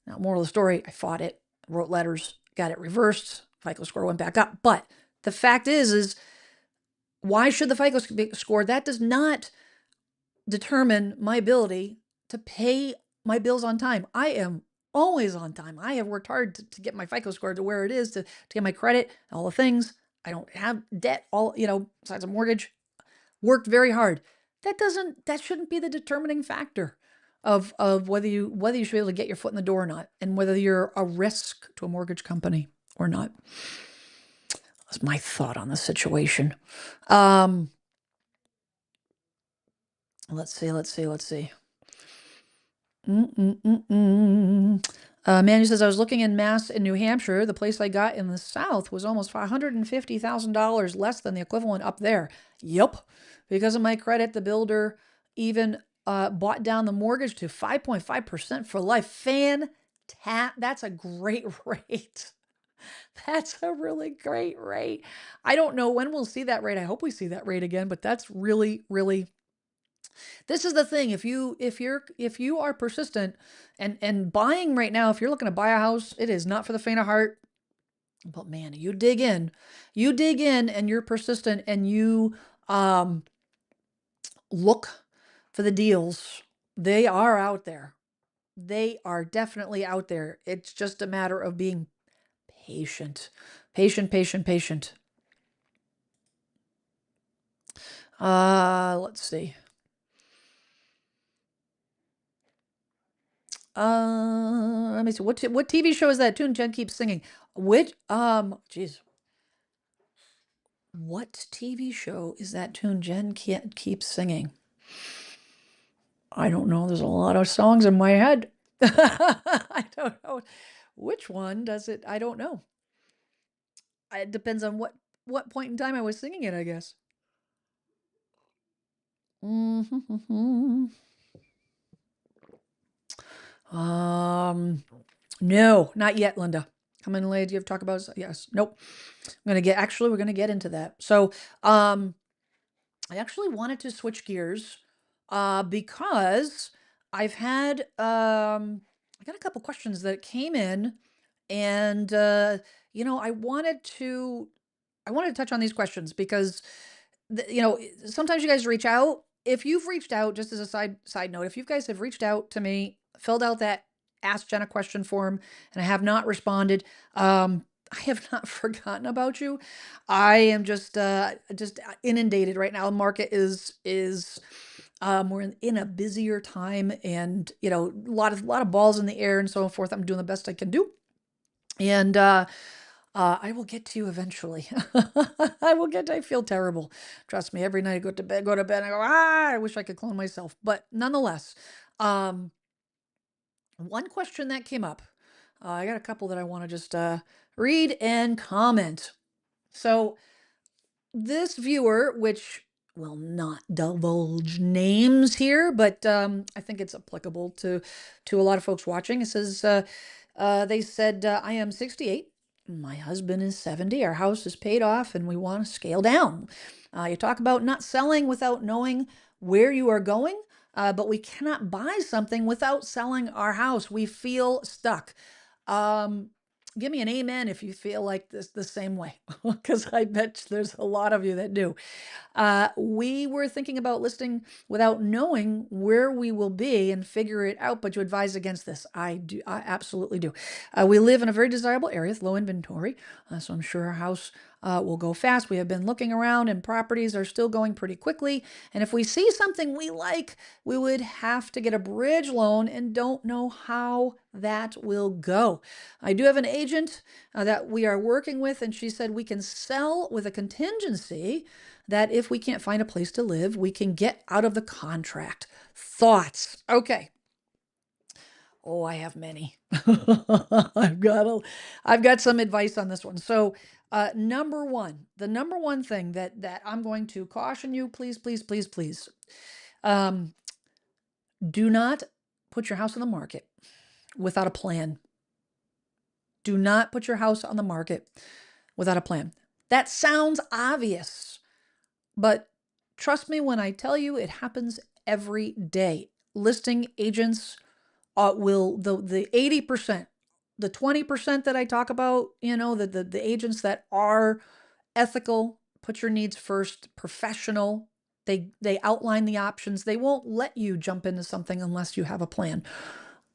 Now, moral of the story, I fought it, wrote letters, got it reversed, FICO score went back up. But the fact is why should the FICO score? That does not determine my ability to pay my bills on time. I am always on time. I have worked hard to get my FICO score to where it is, to get my credit, all the things. I don't have debt, besides a mortgage. Worked very hard. That shouldn't be the determining factor of whether you should be able to get your foot in the door or not, and whether you're a risk to a mortgage company or not. That's my thought on the situation. Let's see. Manny says, I was looking in Mass in New Hampshire. The place I got in the South was almost $150,000 less than the equivalent up there. Yup. Because of my credit, the builder even bought down the mortgage to 5.5% for life. That's a great rate. That's a really great rate. I don't know when we'll see that rate. I hope we see that rate again, but that's really, really. This is the thing. If you are persistent and buying right now, if you're looking to buy a house, it is not for the faint of heart. But man, you dig in and you're persistent and you look for the deals. They are out there. They are definitely out there. It's just a matter of being patient. Patient. Let's see. Let me see. What TV show is that Tune Jen keeps singing? Geez. What TV show is that Tune Jen keeps singing? I don't know. There's a lot of songs in my head. I don't know. Which one does it? I don't know. It depends on what point in time I was singing it, I guess. No, not yet, Linda. How many ladies do you have to talk about? Yes. Nope. We're going to get into that. So, I actually wanted to switch gears because I've had I got a couple questions that came in, and I wanted to touch on these questions because sometimes you guys reach out. If you've reached out, just as a side note, if you guys have reached out to me, filled out that Ask Jen a Question form, and I have not responded, I have not forgotten about you. I am just inundated right now. The market is we're in a busier time, and a lot of balls in the air and so forth. I'm doing the best I can do, and I will get to you eventually. I feel terrible. Trust me, every night I go to bed, and I go, I wish I could clone myself. But nonetheless, um, one question that came up, I got a couple that I want to just read and comment. So, this viewer, which will not divulge names here, but I think it's applicable to a lot of folks watching. It says, they said, I am 68. My husband is 70. Our house is paid off and we want to scale down. You talk about not selling without knowing where you are going, but we cannot buy something without selling our house. We feel stuck. Um, Give me an amen if you feel like this the same way, because I bet there's a lot of you that do. We were thinking about listing without knowing where we will be and figure it out, but you advise against this. I do. I absolutely do. We live in a very desirable area with low inventory, so I'm sure our house will go fast. We have been looking around and properties are still going pretty quickly. And if we see something we like, we would have to get a bridge loan and don't know how that will go. I do have an agent that we are working with, and she said we can sell with a contingency that if we can't find a place to live, we can get out of the contract. Thoughts? Okay. Oh, I have many. I've got some advice on this one. So, number one, the number one thing that I'm going to caution you, please, please, please, please, um, do not put your house on the market without a plan. Do not put your house on the market without a plan. That sounds obvious, but trust me when I tell you it happens every day. Listing agents will the 80%, the 20% that I talk about, the agents that are ethical, put your needs first, professional. They outline the options. They won't let you jump into something unless you have a plan.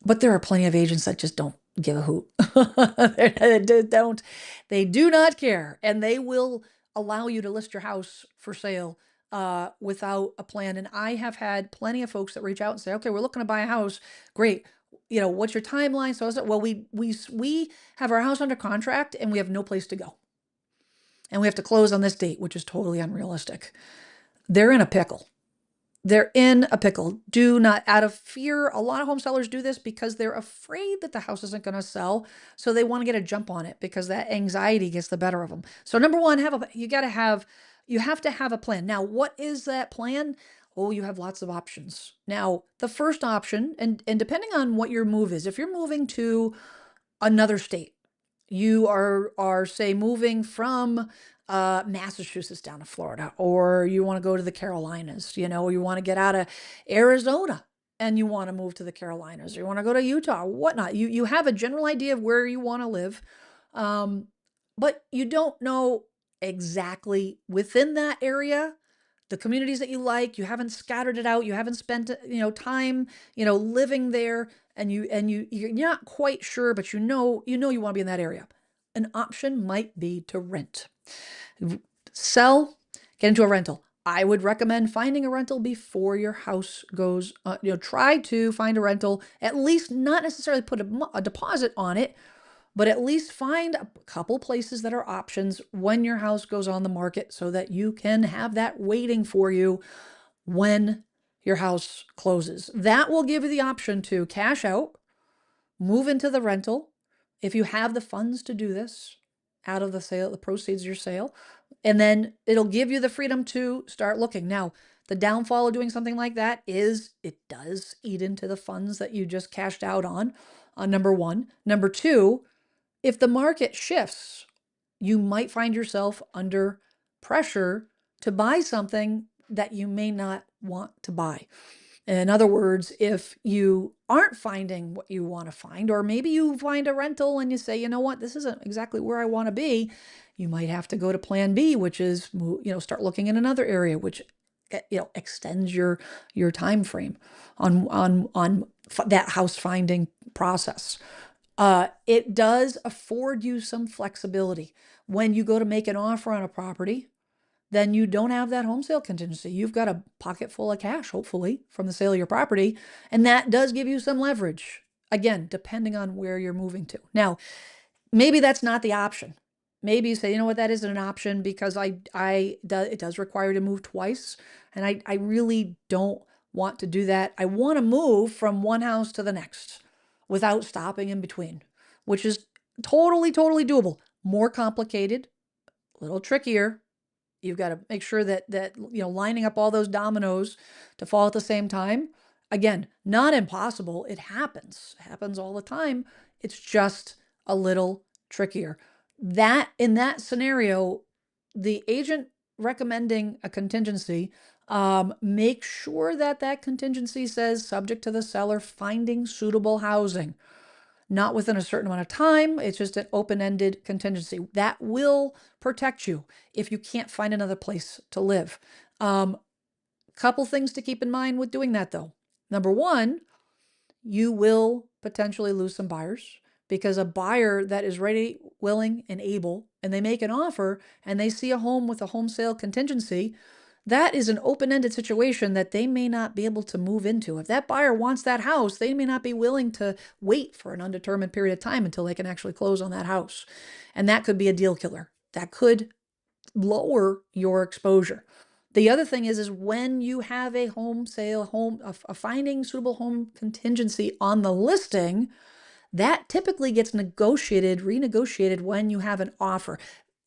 But there are plenty of agents that just don't give a hoot. They do not care, and they will allow you to list your house for sale without a plan. And I have had plenty of folks that reach out and say, "Okay, we're looking to buy a house. Great. What's your timeline?" So I said, "Well, we have our house under contract, and we have no place to go, and we have to close on this date, which is totally unrealistic." They're in a pickle. They're in a pickle. Do not, out of fear, a lot of home sellers do this because they're afraid that the house isn't going to sell. So they want to get a jump on it because that anxiety gets the better of them. So number one, you have to have a plan. Now, what is that plan? Oh, you have lots of options. Now, the first option, and depending on what your move is, if you're moving to another state, you are say moving from Massachusetts down to Florida, or you want to go to the Carolinas, you want to get out of Arizona and you want to move to the Carolinas, or you want to go to Utah, whatnot. You have a general idea of where you want to live, um, but you don't know exactly within that area the communities that you like. You haven't scattered it out. You haven't spent time living there, and you're not quite sure, but you want to be in that area. An option might be to rent. Sell, get into a rental. I would recommend finding a rental before your house goes. Try to find a rental. At least not necessarily put a deposit on it, but at least find a couple places that are options when your house goes on the market so that you can have that waiting for you when your house closes. That will give you the option to cash out, move into the rental if you have the funds to do this out of the sale, the proceeds of your sale, and then it'll give you the freedom to start looking. Now, the downfall of doing something like that is it does eat into the funds that you just cashed out on number one. Number two, if the market shifts, you might find yourself under pressure to buy something that you may not want to buy. In other words, if you aren't finding what you want to find, or maybe you find a rental and you say, you know what, this isn't exactly where I want to be, you might have to go to plan B, which is, start looking in another area, which, extends your time frame on that house finding process. It does afford you some flexibility. When you go to make an offer on a property, then you don't have that home sale contingency. You've got a pocket full of cash, hopefully, from the sale of your property, and that does give you some leverage. Again, depending on where you're moving to. Now, maybe that's not the option. Maybe you say, you know what, that isn't an option because it does require you to move twice, and I really don't want to do that. I want to move from one house to the next without stopping in between, which is totally, totally doable. More complicated, a little trickier. You've got to make sure that lining up all those dominoes to fall at the same time. Again, not impossible. It happens. It happens all the time. It's just a little trickier. That in that scenario, the agent recommending a contingency, make sure that that contingency says subject to the seller finding suitable housing. Not within a certain amount of time. It's just an open-ended contingency that will protect you if you can't find another place to live. Couple things to keep in mind with doing that, though. Number one, you will potentially lose some buyers because a buyer that is ready, willing, and able, and they make an offer and they see a home with a home sale contingency, that is an open-ended situation that they may not be able to move into. If that buyer wants that house, they may not be willing to wait for an undetermined period of time until they can actually close on that house. And that could be a deal killer. That could lower your exposure. The other thing is when you have a home sale, a finding suitable home contingency on the listing, that typically gets renegotiated when you have an offer.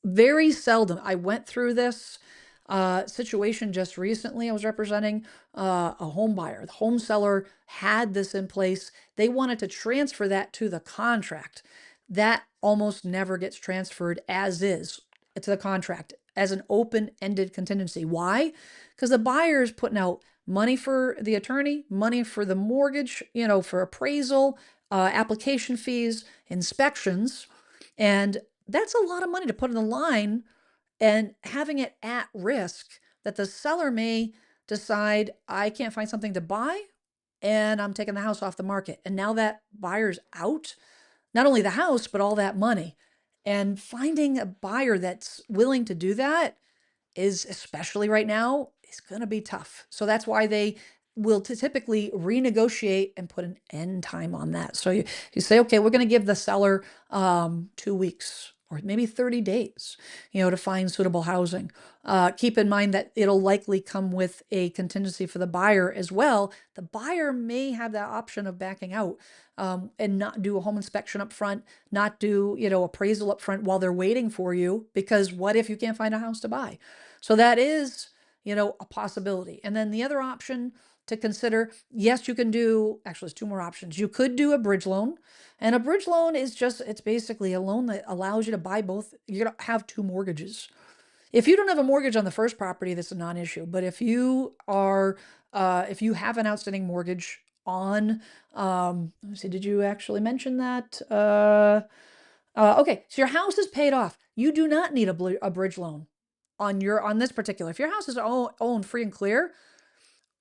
Very seldom. I went through this situation just recently. I was representing a home buyer. The home seller had this in place. They wanted to transfer that to the contract. That almost never gets transferred as is to the contract as an open-ended contingency. Why? Because the buyer is putting out money for the attorney, money for the mortgage, for appraisal, application fees, inspections, and that's a lot of money to put on the line, and having it at risk that the seller may decide, I can't find something to buy and I'm taking the house off the market. And now that buyer's out, not only the house, but all that money. And finding a buyer that's willing to do that is, especially right now, is going to be tough. So that's why they will typically renegotiate and put an end time on that. So you say, okay, we're going to give the seller 2 weeks or maybe 30 days, to find suitable housing. Keep in mind that it'll likely come with a contingency for the buyer as well. The buyer may have that option of backing out and not do a home inspection up front, not do, appraisal up front while they're waiting for you, because what if you can't find a house to buy? So that is, a possibility. And then the other option to consider, yes, you can do, actually, there's two more options. You could do a bridge loan. And a bridge loan is it's basically a loan that allows you to buy both. You're going to have two mortgages. If you don't have a mortgage on the first property, that's a non-issue. But if you have an outstanding mortgage on, let me see, did you actually mention that? Okay, so your house is paid off. You do not need a bridge loan on this particular. If your house is owned free and clear,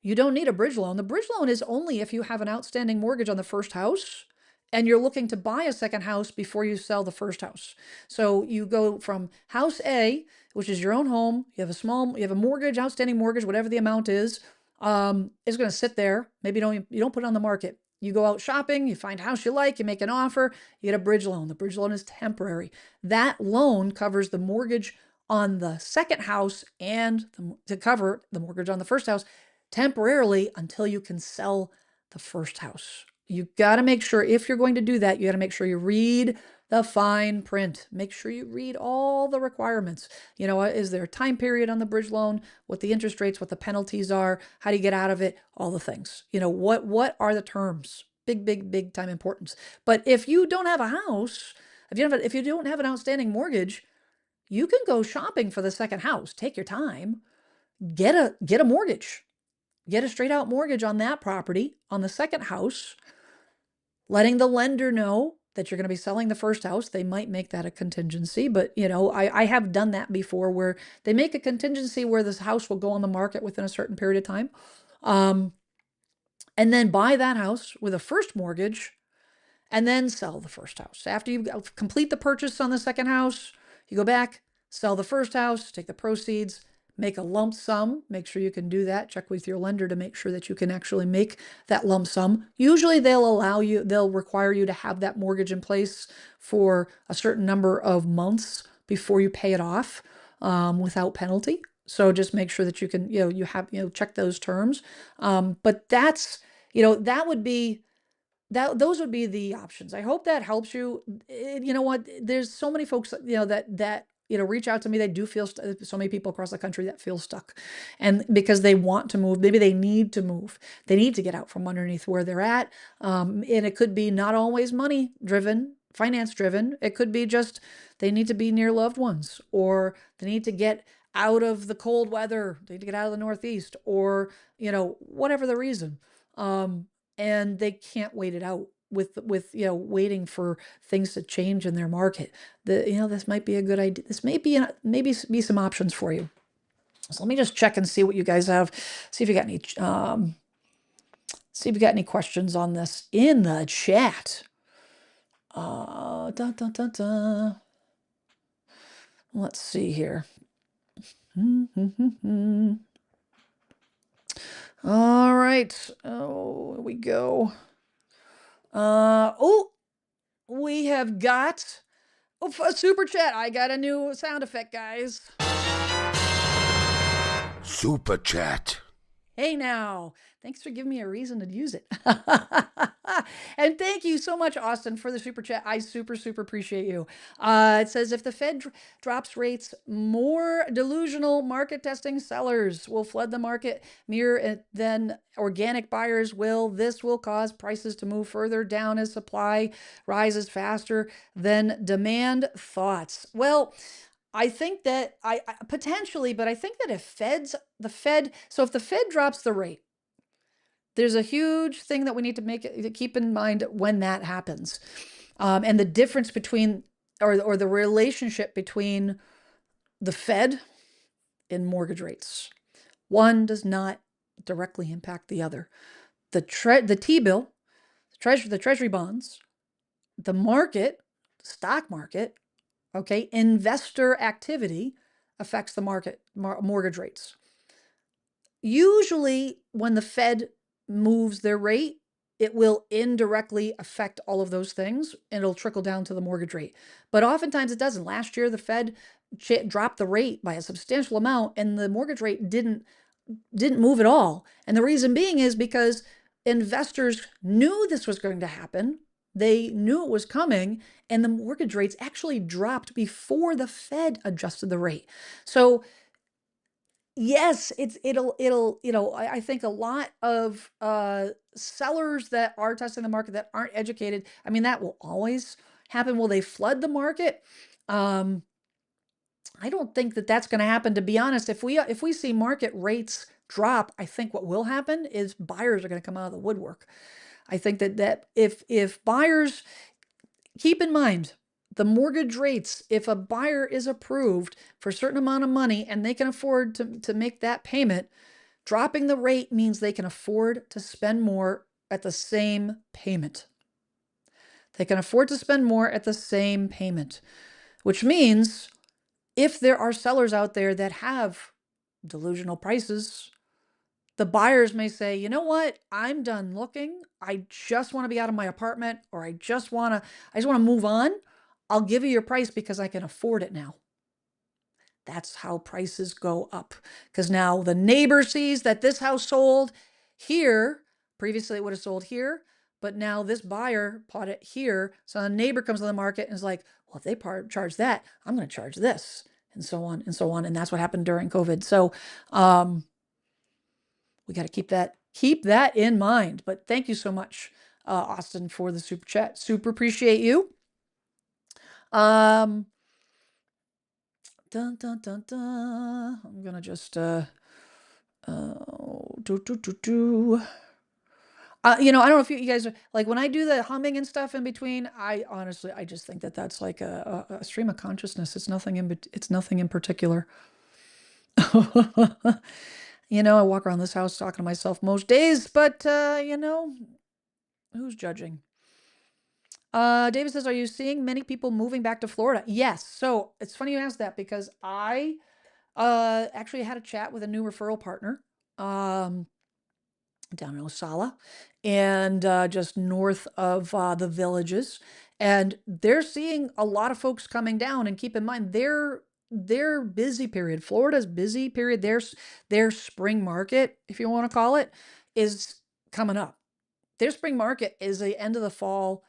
you don't need a bridge loan. The bridge loan is only if you have an outstanding mortgage on the first house and you're looking to buy a second house before you sell the first house. So you go from house A, which is your own home, you have a mortgage, outstanding mortgage, whatever the amount is, it's going to sit there. Maybe you don't put it on the market. You go out shopping, you find a house you like, you make an offer, you get a bridge loan. The bridge loan is temporary. That loan covers the mortgage on the second house and to cover the mortgage on the first house temporarily until you can sell the first house. You got to make sure, if you're going to do that, you got to make sure you read the fine print. Make sure you read all the requirements. Is there a time period on the bridge loan? What the interest rates, what the penalties are, how do you get out of it? All the things. What are the terms? Big, big, big time importance. But if you don't have a house, if you don't have an outstanding mortgage, you can go shopping for the second house. Take your time. get a mortgage. Get a straight out mortgage on that property, on the second house, letting the lender know that you're going to be selling the first house. They might make that a contingency, but I have done that before where they make a contingency where this house will go on the market within a certain period of time. And then buy that house with a first mortgage and then sell the first house. After you complete the purchase on the second house, you go back, sell the first house, take the proceeds, make a lump sum. Make sure you can do that. Check with your lender to make sure that you can actually make that lump sum. Usually they'll require you to have that mortgage in place for a certain number of months before you pay it off without penalty. So just make sure that you can, check those terms. But that would be those would be the options. I hope that helps you. You know what? There's so many folks, that reach out to me. They do feel so many people across the country that feel stuck, and because they want to move, maybe they need to move. They need to get out from underneath where they're at, and it could be not always money driven, finance driven. It could be just they need to be near loved ones, or they need to get out of the cold weather. They need to get out of the Northeast, or whatever the reason. And they can't wait it out with waiting for things to change in their market. This might be a good idea. This may be maybe be some options for you. So let me just check and see what you guys have. See if you got any questions on this in the chat. Let's see here. All right. Oh, here we go. We have got a super chat. I got a new sound effect, guys. Super chat. Hey now, thanks for giving me a reason to use it. And thank you so much, Austin, for the super chat. I super appreciate you. It says, if the Fed drops rates, more delusional market testing sellers will flood the market mere than organic buyers will. This will cause prices to move further down as supply rises faster than demand. Thoughts? Well, I think that I potentially, but I think that if the Fed drops the rate, there's a huge thing that we need to keep in mind when that happens, and the difference between, or the relationship between the Fed and mortgage rates. One does not directly impact the other. The T-bill, the Treasury bonds, the market, stock market, okay, investor activity affects the market, mortgage rates. Usually when the Fed moves their rate, it will indirectly affect all of those things, and it'll trickle down to the mortgage rate. But oftentimes it doesn't. Last year, the Fed dropped the rate by a substantial amount, and the mortgage rate didn't move at all. And the reason being is because investors knew this was going to happen. They knew it was coming, and the mortgage rates actually dropped before the Fed adjusted the rate. So yes, I think a lot of sellers that are testing the market that aren't educated, I mean, that will always happen. Will they flood the market? I don't think that that's going to happen, to be honest. If we see market rates drop, I think what will happen is buyers are going to come out of the woodwork. I think that if buyers, keep in mind, the mortgage rates, if a buyer is approved for a certain amount of money and they can afford to make that payment, dropping the rate means they can afford to spend more at the same payment. They can afford to spend more at the same payment, which means if there are sellers out there that have delusional prices, the buyers may say, you know what? I'm done looking. I just want to be out of my apartment, or I just want to move on. I'll give you your price because I can afford it now. That's how prices go up. Because now the neighbor sees that this house sold here. Previously, it would have sold here, but now this buyer bought it here. So the neighbor comes on the market and is like, well, if they charge that, I'm going to charge this, and so on and so on. And that's what happened during COVID. So we got to keep that in mind. But thank you so much, Austin, for the super chat. Super appreciate you. I'm gonna just Do, do, do, do. I don't know if you guys are like when I do the humming and stuff in between. I honestly, I just think that that's like a stream of consciousness. It's nothing in particular. I walk around this house talking to myself most days, but who's judging? David says, "Are you seeing many people moving back to Florida?" Yes. So it's funny you asked that because I actually had a chat with a new referral partner. Um, Down in Osala and just north of the villages. And they're seeing a lot of folks coming down. And keep in mind, their busy period, Florida's busy period, their spring market, if you want to call it, is coming up. Their spring market is the end of the fall,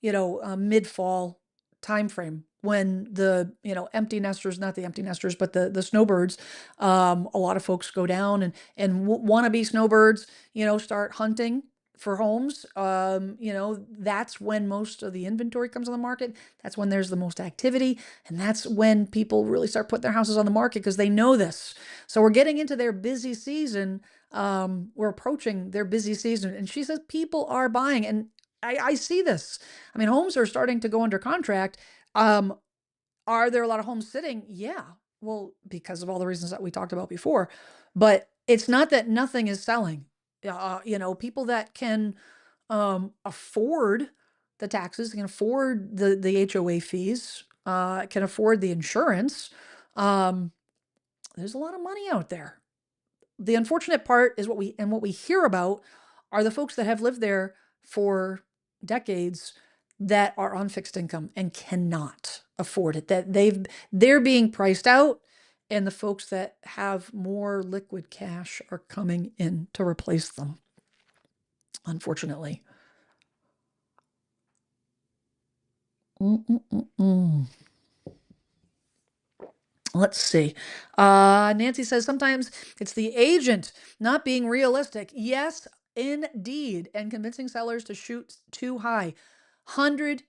mid-fall time frame when the empty nesters, not the empty nesters, but the snowbirds. A lot of folks go down and wannabe snowbirds, start hunting for homes. That's when most of the inventory comes on the market. That's when there's the most activity, and that's when people really start putting their houses on the market because they know this. So we're getting into their busy season. We're approaching their busy season, and she says people are buying, and I see this. I mean, homes are starting to go under contract. Um, are there a lot of homes sitting? Yeah. Well, because of all the reasons that we talked about before. But it's not that nothing is selling. People that can afford the taxes, can afford the HOA fees, can afford the insurance. Um, there's a lot of money out there. The unfortunate part is what we hear about are the folks that have lived there for decades that are on fixed income and cannot afford it. They're being priced out, and the folks that have more liquid cash are coming in to replace them, unfortunately. Mm-mm-mm-mm. Let's see. Nancy says sometimes it's the agent not being realistic. Yes, indeed. And convincing sellers to shoot too high. 110%.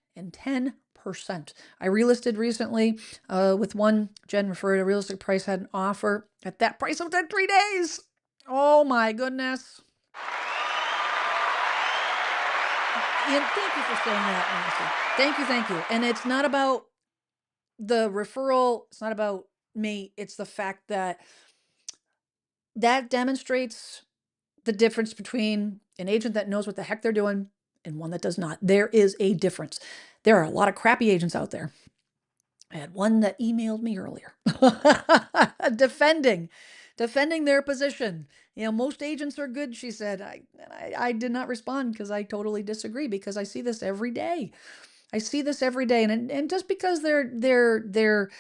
I relisted recently with one Jen referred a realistic price had an offer at that price within 3 days. Oh my goodness. And thank you for saying that, Nancy. Thank you, thank you. And it's not about the referral, it's not about me. It's the fact that that demonstrates the difference between an agent that knows what the heck they're doing and one that does not. There is a difference. There are a lot of crappy agents out there. I had one that emailed me earlier defending their position. Most agents are good, she said. I did not respond because I totally disagree because I see this every day. I see this every day, and just because they're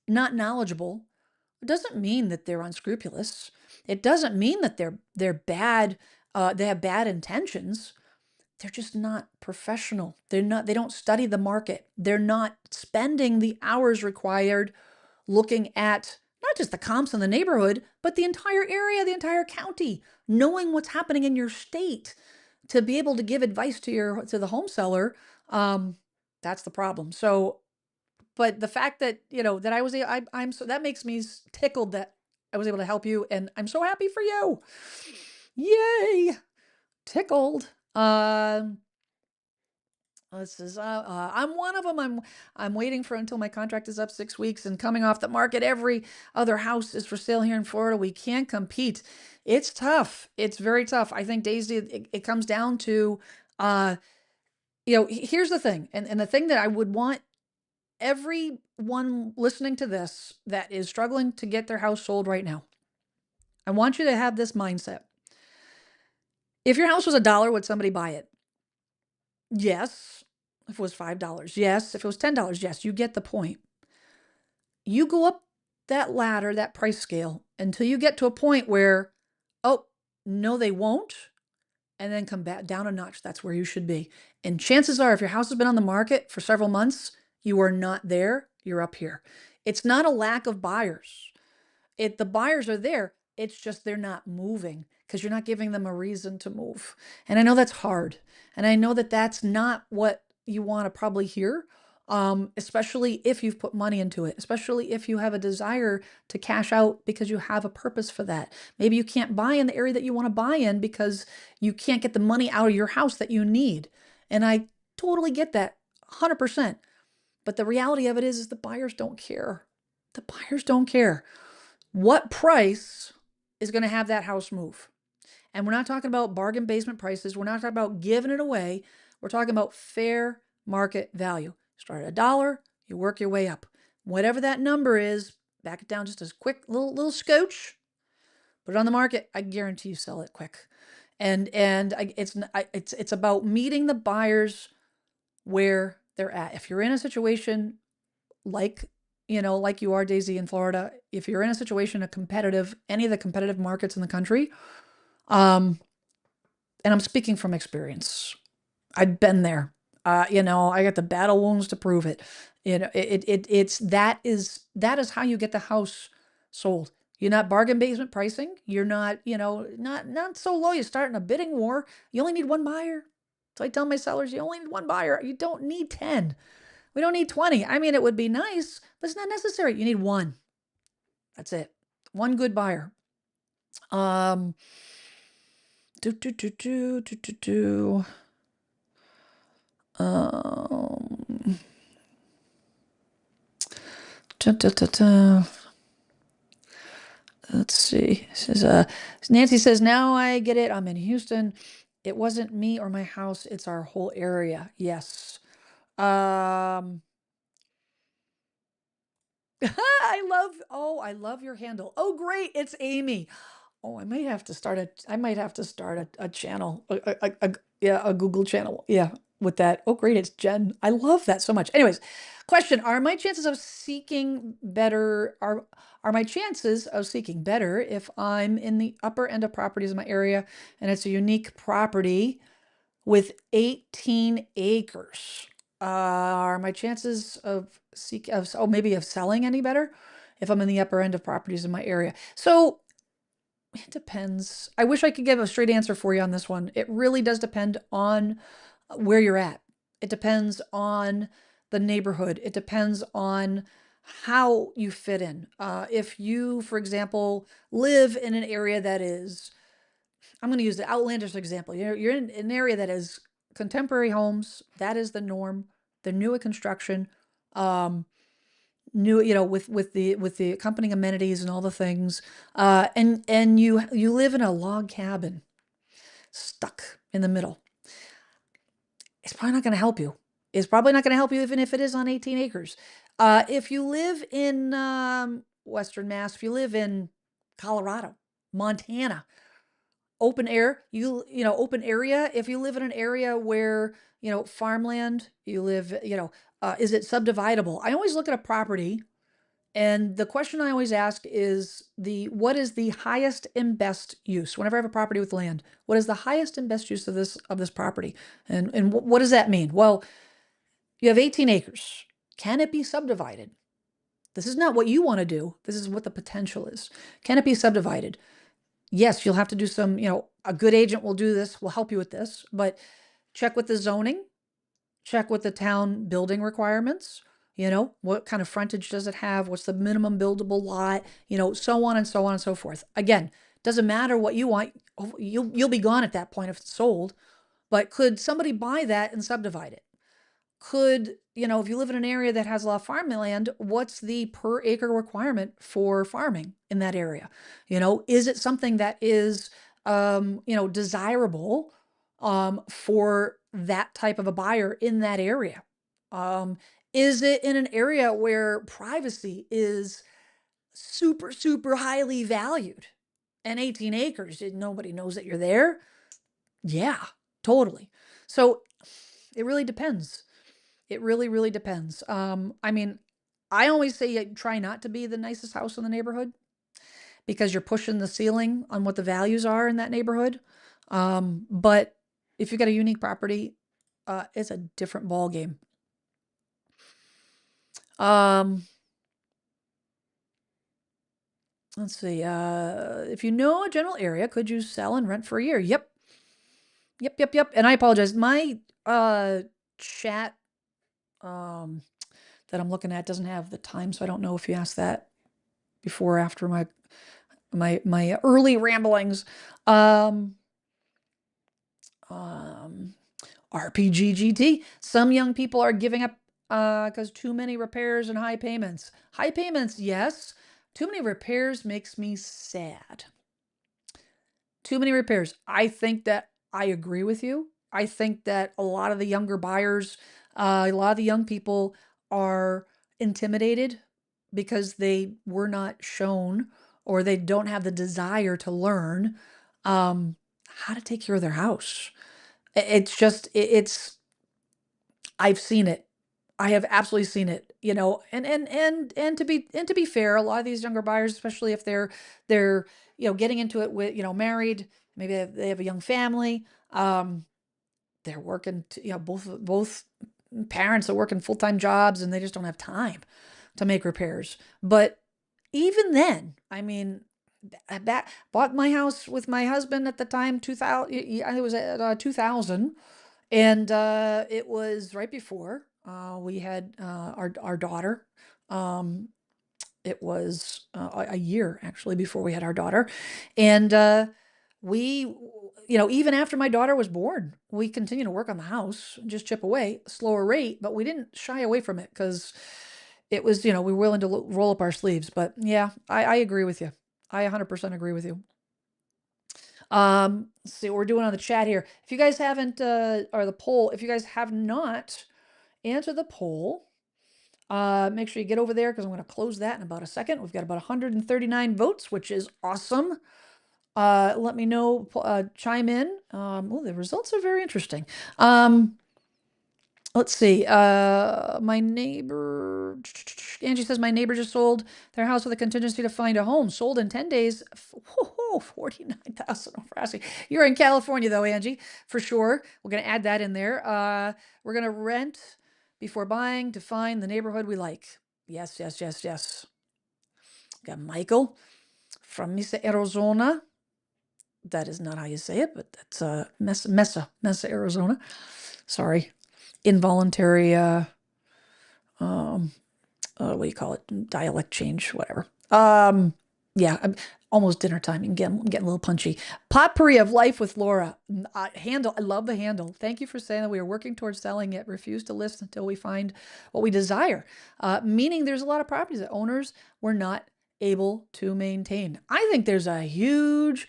not knowledgeable, it doesn't mean that they're unscrupulous. It doesn't mean that they're bad. They have bad intentions. They're just not professional. They don't study the market. They're not spending the hours required looking at not just the comps in the neighborhood, but the entire area, the entire county, knowing what's happening in your state to be able to give advice to the home seller. Um, that's the problem. So, but the fact that that I'm so that makes me tickled that I was able to help you, and I'm so happy for you. Yay, tickled. This is I'm one of them. I'm waiting for until my contract is up 6 weeks and coming off the market. Every other house is for sale here in Florida. We can't compete. It's tough. It's very tough. I think Daisy, it comes down to, here's the thing, and the thing that I would want everyone listening to this that is struggling to get their house sold right now. I want you to have this mindset. If your house was $1, would somebody buy it? Yes. If it was $5, yes. If it was $10, yes. You get the point. You go up that ladder, that price scale, until you get to a point where, oh, no, they won't, and then come back down a notch. That's where you should be. And chances are, if your house has been on the market for several months, you are not there, you're up here. It's not a lack of buyers. The buyers are there. It's just they're not moving because you're not giving them a reason to move. And I know that's hard. And I know that that's not what you want to probably hear. especially if you've put money into it, especially if you have a desire to cash out because you have a purpose for that. Maybe you can't buy in the area that you want to buy in because you can't get the money out of your house that you need. And I totally get that, 100%. But the reality of it is the buyers don't care. The buyers don't care. What price is going to have that house move? And we're not talking about bargain basement prices. We're not talking about giving it away. We're talking about fair market value. Start at $1, you work your way up. Whatever that number is, back it down just a quick little scotch, put it on the market. I guarantee you sell it quick. It's about meeting the buyers where they're at. If you're in a situation like like you are, Daisy, in Florida, if you're in a situation any of the competitive markets in the country, and I'm speaking from experience. I've been there. I got the battle wounds to prove it. That is how you get the house sold. You're not bargain basement pricing. You're not, not so low. You start in a bidding war. You only need one buyer. So I tell my sellers, you only need one buyer. You don't need 10. We don't need 20. I mean, it would be nice, but it's not necessary. You need one. That's it. One good buyer. Um, do do do do do do do. Da, da, da, da. Let's see. Nancy says, now I get it. I'm in Houston. It wasn't me or my house. It's our whole area. Yes. I love your handle. Oh, great. It's Amy. Oh, I might have to start a channel, yeah, a Google channel. Yeah, with that. Oh, great. It's Jen. I love that so much. Anyways, question, are my chances of seeking better, are my chances of seeking better if I'm in the upper end of properties in my area and it's a unique property with 18 acres? Are my chances of maybe of selling any better if I'm in the upper end of properties in my area? So it depends. I wish I could give a straight answer for you on this one. It really does depend on where you're at. It depends on the neighborhood. It depends on how you fit in. If you, for example, live in an area that is, I'm going to use the outlandish example. You're in an area that is contemporary homes. That is the norm. The newer construction. New, with the accompanying amenities and all the things, and you live in a log cabin stuck in the middle. It's probably not going to help you. It's probably not going to help you even if it is on 18 acres. If you live in Western Mass, if you live in Colorado, Montana, open air, open area. If you live in an area where farmland, you live, is it subdividable? I always look at a property. And the question I always ask is what is the highest and best use? Whenever I have a property with land, what is the highest and best use of this property? And what does that mean? Well, you have 18 acres. Can it be subdivided? This is not what you want to do. This is what the potential is. Can it be subdivided? Yes, you'll have to do some, a good agent will do this, will help you with this, but check with the zoning, check with the town building requirements. What kind of frontage does it have? What's the minimum buildable lot? So on and so on and so forth. Again, doesn't matter what you want. You'll be gone at that point if it's sold. But could somebody buy that and subdivide it? Could, if you live in an area that has a lot of farmland, what's the per acre requirement for farming in that area? Is it something that is, desirable for that type of a buyer in that area? Is it in an area where privacy is super, super highly valued? And 18 acres, nobody knows that you're there. Yeah, totally. So it really depends. It really, really depends. I mean, I always say try not to be the nicest house in the neighborhood because you're pushing the ceiling on what the values are in that neighborhood. But if you've got a unique property, it's a different ball game. Let's see. If you know a general area, could you sell and rent for a year? Yep. Yep. And I apologize. My chat that I'm looking at doesn't have the time, so I don't know if you asked that before or after my early ramblings. Um, um, RPGGT. Some young people are giving up because too many repairs and high payments. High payments, yes. Too many repairs makes me sad. Too many repairs. I think that I agree with you. I think that a lot of the younger buyers, a lot of the young people are intimidated because they were not shown or they don't have the desire to learn how to take care of their house. It's just, I've seen it. I have absolutely seen it, and to be fair, a lot of these younger buyers, especially if they're getting into it with married, maybe they have a young family, they're working, both parents are working full time jobs, and they just don't have time to make repairs. But even then, I mean, I bought my house with my husband at the time, 2000. It was at 2000, and it was right before we had our daughter. Um, it was a year actually before we had our daughter, and we, even after my daughter was born, we continued to work on the house, just chip away, slower rate, but we didn't shy away from it because it was, we were willing to roll up our sleeves. But yeah, I agree with you. I 100% agree with you. Let's see what we're doing on the chat here. If you guys haven't, or the poll, if you guys have not answered the poll, make sure you get over there because I'm going to close that in about a second. We've got about 139 votes, which is awesome. Let me know, chime in. Oh, the results are very interesting. Let's see. My neighbor, Angie says, my neighbor just sold their house with a contingency to find a home. Sold in 10 days. Whoa, 49,000 over asking. You're in California though, Angie, for sure. We're going to add that in there. We're going to rent before buying to find the neighborhood we like. Yes, yes, yes, yes. Got Michael from Mesa, Arizona. That is not how you say it, but that's Mesa, Arizona. Sorry. Involuntary what do you call it? Dialect change, whatever. Yeah, I'm almost dinner time. Again, I'm getting a little punchy. Potpourri of Life with Laura. Handle. I love the handle. Thank you for saying that we are working towards selling it. Refuse to list until we find what we desire. Meaning there's a lot of properties that owners were not able to maintain. I think there's a huge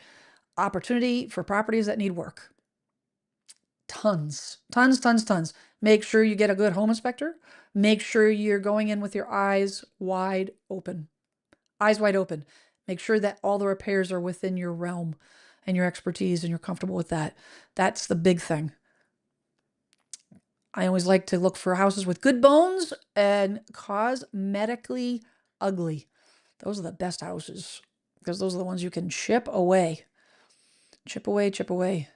opportunity for properties that need work. Tons, tons, tons, tons. Make sure you get a good home inspector. Make sure you're going in with your eyes wide open. Eyes wide open. Make sure that all the repairs are within your realm and your expertise and you're comfortable with that. That's the big thing. I always like to look for houses with good bones and cosmetically ugly. Those are the best houses because those are the ones you can chip away. Chip away, chip away.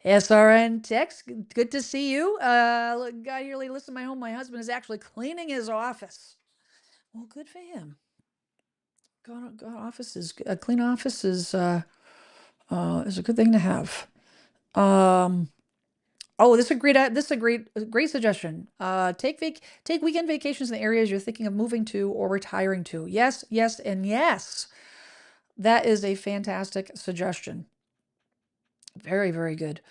SRN Tex, good to see you. Got here late, listen to my home. My husband is actually cleaning his office. Well, good for him. God, office is a clean office is a good thing to have. Oh, this is a great suggestion. Take weekend vacations in the areas you're thinking of moving to or retiring to. Yes, yes, and yes. That is a fantastic suggestion. Very, very good.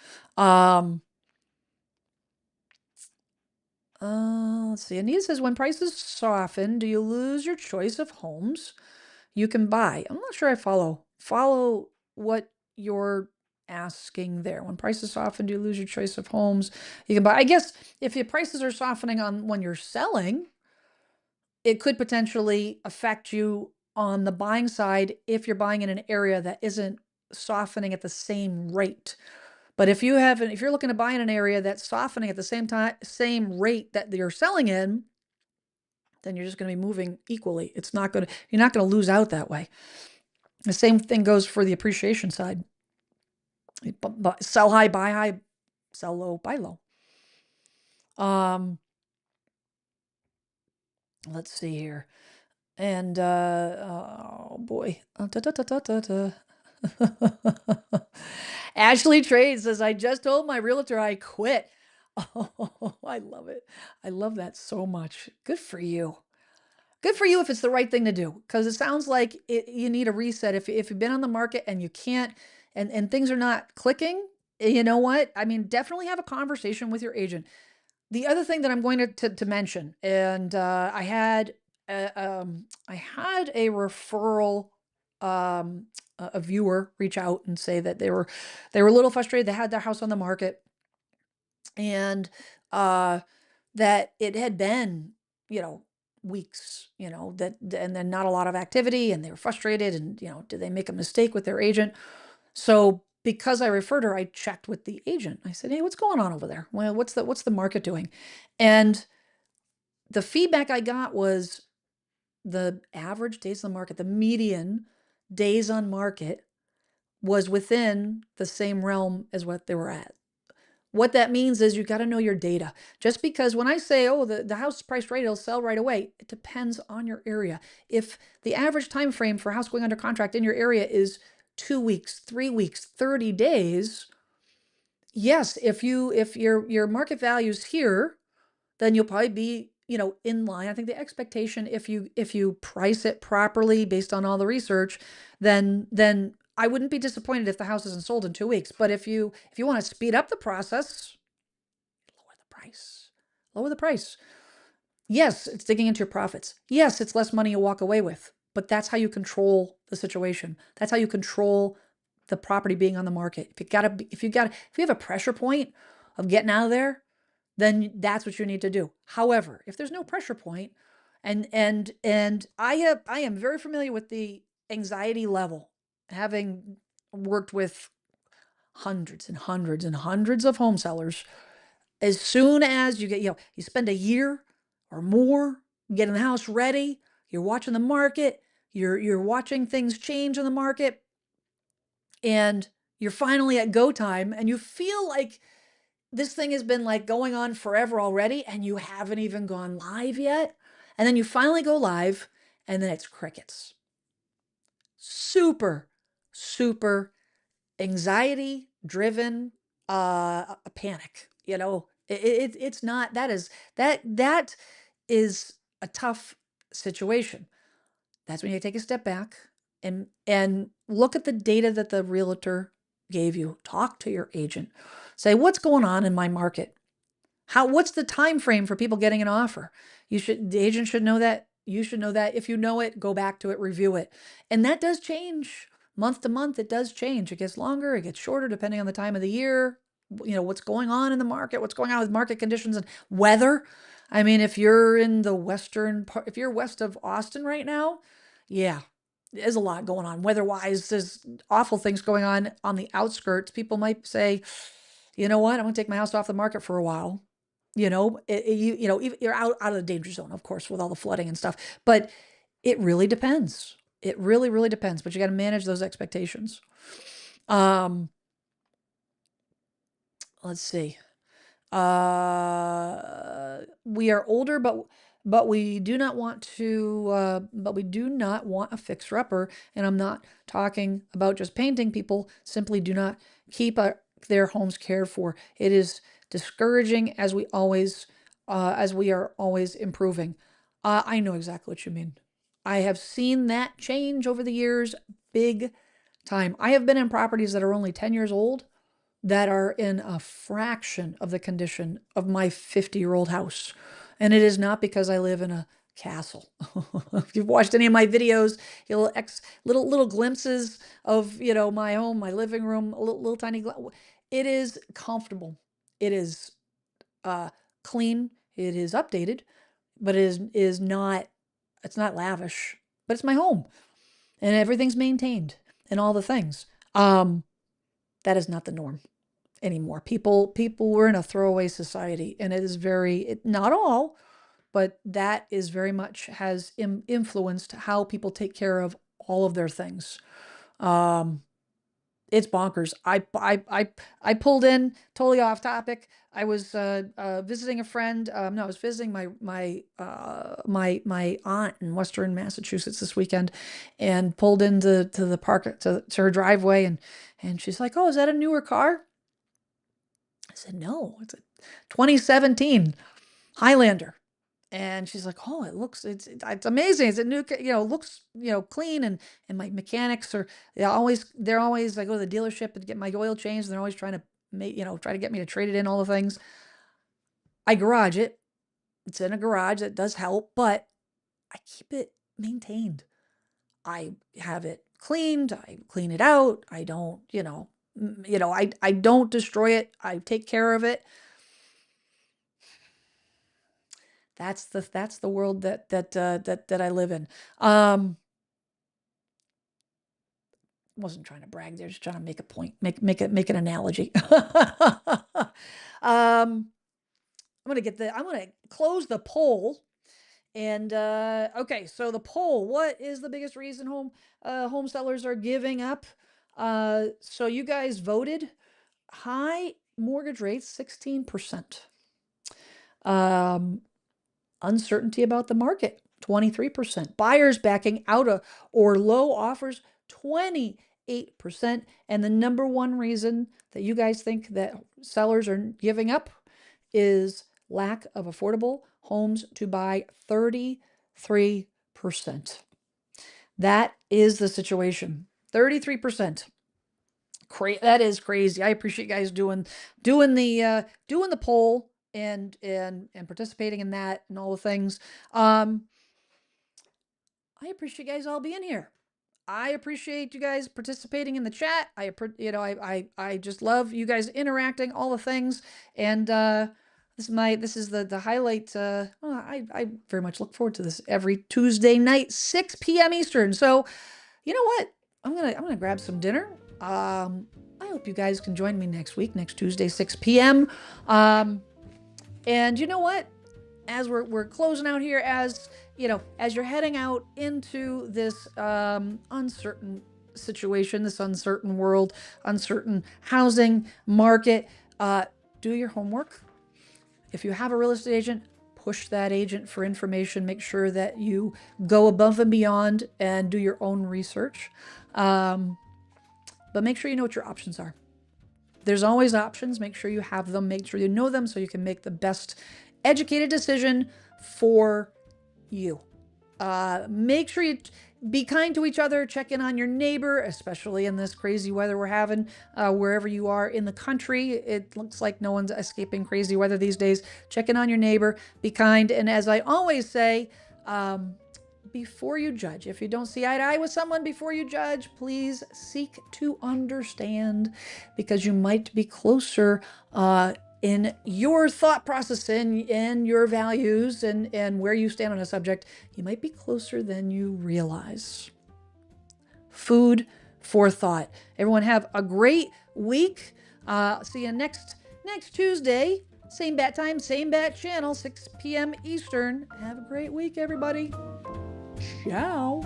Let's see. Anita says, when prices soften, do you lose your choice of homes you can buy? I'm not sure I follow what you're asking there. When prices soften, do you lose your choice of homes you can buy? I guess if your prices are softening on when you're selling, it could potentially affect you on the buying side if you're buying in an area that isn't softening at the same rate. But if you're looking to buy in an area that's softening at the same rate that you're selling in, then you're just going to be moving equally. You're not going to lose out that way. The same thing goes for the appreciation side. Sell high, buy high, sell low, buy low. Let's see here. And oh boy. Ashley Trade says, I just told my realtor I quit. Oh, I love it. I love that so much. Good for you. Good for you if it's the right thing to do, because it sounds like you need a reset. If you've been on the market and you can't, and things are not clicking, you know what? I mean, definitely have a conversation with your agent. The other thing that I'm going to mention, and I had a referral, a viewer reach out and say that they were a little frustrated. They had their house on the market, and uh, that it had been, you know, weeks, and then not a lot of activity, and they were frustrated, and did they make a mistake with their agent? So because I referred her, I checked with the agent. I said, "Hey, what's going on over there? Well, what's the market doing?" And the feedback I got was the average days on the market, the median days on market was within the same realm as what they were at. What that means is you got to know your data. Just because when I say, oh, the house is priced right, it'll sell right away, it depends on your area. If the average time frame for a house going under contract in your area is 2 weeks, 3 weeks, 30 days, yes, if your market value's here, then you'll probably be, in line. I think the expectation, if you price it properly based on all the research, then I wouldn't be disappointed if the house isn't sold in 2 weeks. But if you want to speed up the process, lower the price. Lower the price. Yes, it's digging into your profits. Yes, it's less money you walk away with, but that's how you control the situation. That's how you control the property being on the market. If you have a pressure point of getting out of there, then that's what you need to do. However, if there's no pressure point, and I am very familiar with the anxiety level, having worked with hundreds and hundreds and hundreds of home sellers. As soon as you spend a year or more getting the house ready, you're watching the market, you're watching things change in the market, and you're finally at go time, and you feel like this thing has been like going on forever already, and you haven't even gone live yet. And then you finally go live, and then it's crickets. Super, super anxiety driven, a panic. It's not, that is a tough situation. That's when you take a step back and look at the data that the realtor gave you. Talk to your agent. Say, what's going on in my market? What's the time frame for people getting an offer? The agent should know that. You should know that. If you know it, go back to it, review it. And that does change month to month. It does change. It gets longer, it gets shorter depending on the time of the year, what's going on in the market, what's going on with market conditions and weather. I mean, if you're in the western part, if you're west of Austin right now, yeah, there's a lot going on weather-wise. There's awful things going on the outskirts. People might say, you know what, I'm gonna take my house off the market for a while. You're out of the danger zone, of course, with all the flooding and stuff. But it really depends. It really, really depends. But you got to manage those expectations. Um, let's see. We are older, but we do not want to. But we do not want a fixer-upper. And I'm not talking about just painting. People simply do not keep their homes cared for. It is discouraging, as we are always improving. I know exactly what you mean. I have seen that change over the years, big time. I have been in properties that are only 10 years old that are in a fraction of the condition of my 50-year-old house. And it is not because I live in a castle. If you've watched any of my videos, little glimpses of, my home, my living room, a little tiny, it is comfortable. It is clean. It is updated, but is not, it's not lavish, but it's my home and everything's maintained and all the things. That is not the norm anymore. People were in a throwaway society, and it is not all, but that is very much has influenced how people take care of all of their things. Um, it's bonkers. I pulled in totally off topic. I was visiting a friend. No, I was visiting my aunt in Western Massachusetts this weekend, and pulled into to the park to her driveway, and she's like, "Oh, is that a newer car?" I said, "No, 2017 Highlander. And she's like, "Oh, it's amazing. It's a new, looks, clean." And my mechanics are, they're always, I go to the dealership and get my oil changed, and they're always trying to try to get me to trade it in, all the things. I garage it. It's in a garage. That does help, but I keep it maintained. I have it cleaned. I clean it out. I don't, I don't destroy it. I take care of it. That's the world that I live in. Wasn't trying to brag there, just trying to make a point, make an analogy. I'm gonna close the poll. And okay, so the poll: what is the biggest reason home sellers are giving up? So you guys voted high mortgage rates, 16%. Uncertainty about the market, 23%. Buyers backing out of or low offers, 28%. And the number one reason that you guys think that sellers are giving up is lack of affordable homes to buy, 33%. That is the situation. 33%. That is crazy. I appreciate you guys doing the poll and participating in that and all the things. I appreciate you guys all being here. I appreciate you guys participating in the chat. I just love you guys interacting, all the things. And this is the highlight. I very much look forward to this every Tuesday night, 6 p.m. Eastern. So, you know what? I'm gonna grab some dinner. I hope you guys can join me next week, next Tuesday, 6 p.m. And you know what? As we're closing out here, as as you're heading out into this uncertain situation, this uncertain world, uncertain housing market, do your homework. If you have a real estate agent, push that agent for information. Make sure that you go above and beyond and do your own research. But make sure you know what your options are. There's always options. Make sure you have them. Make sure you know them so you can make the best educated decision for you. Make sure you be kind to each other. Check in on your neighbor, especially in this crazy weather we're having wherever you are in the country. It looks like no one's escaping crazy weather these days. Check in on your neighbor. Be kind. And as I always say, before you judge, if you don't see eye to eye with someone, before you judge, please seek to understand, because you might be closer in your thought process and your values and where you stand on a subject. You might be closer than you realize. Food for thought. Everyone have a great week. See you next Tuesday. Same bat time, same bat channel, 6 p.m. Eastern. Have a great week, everybody. Ciao.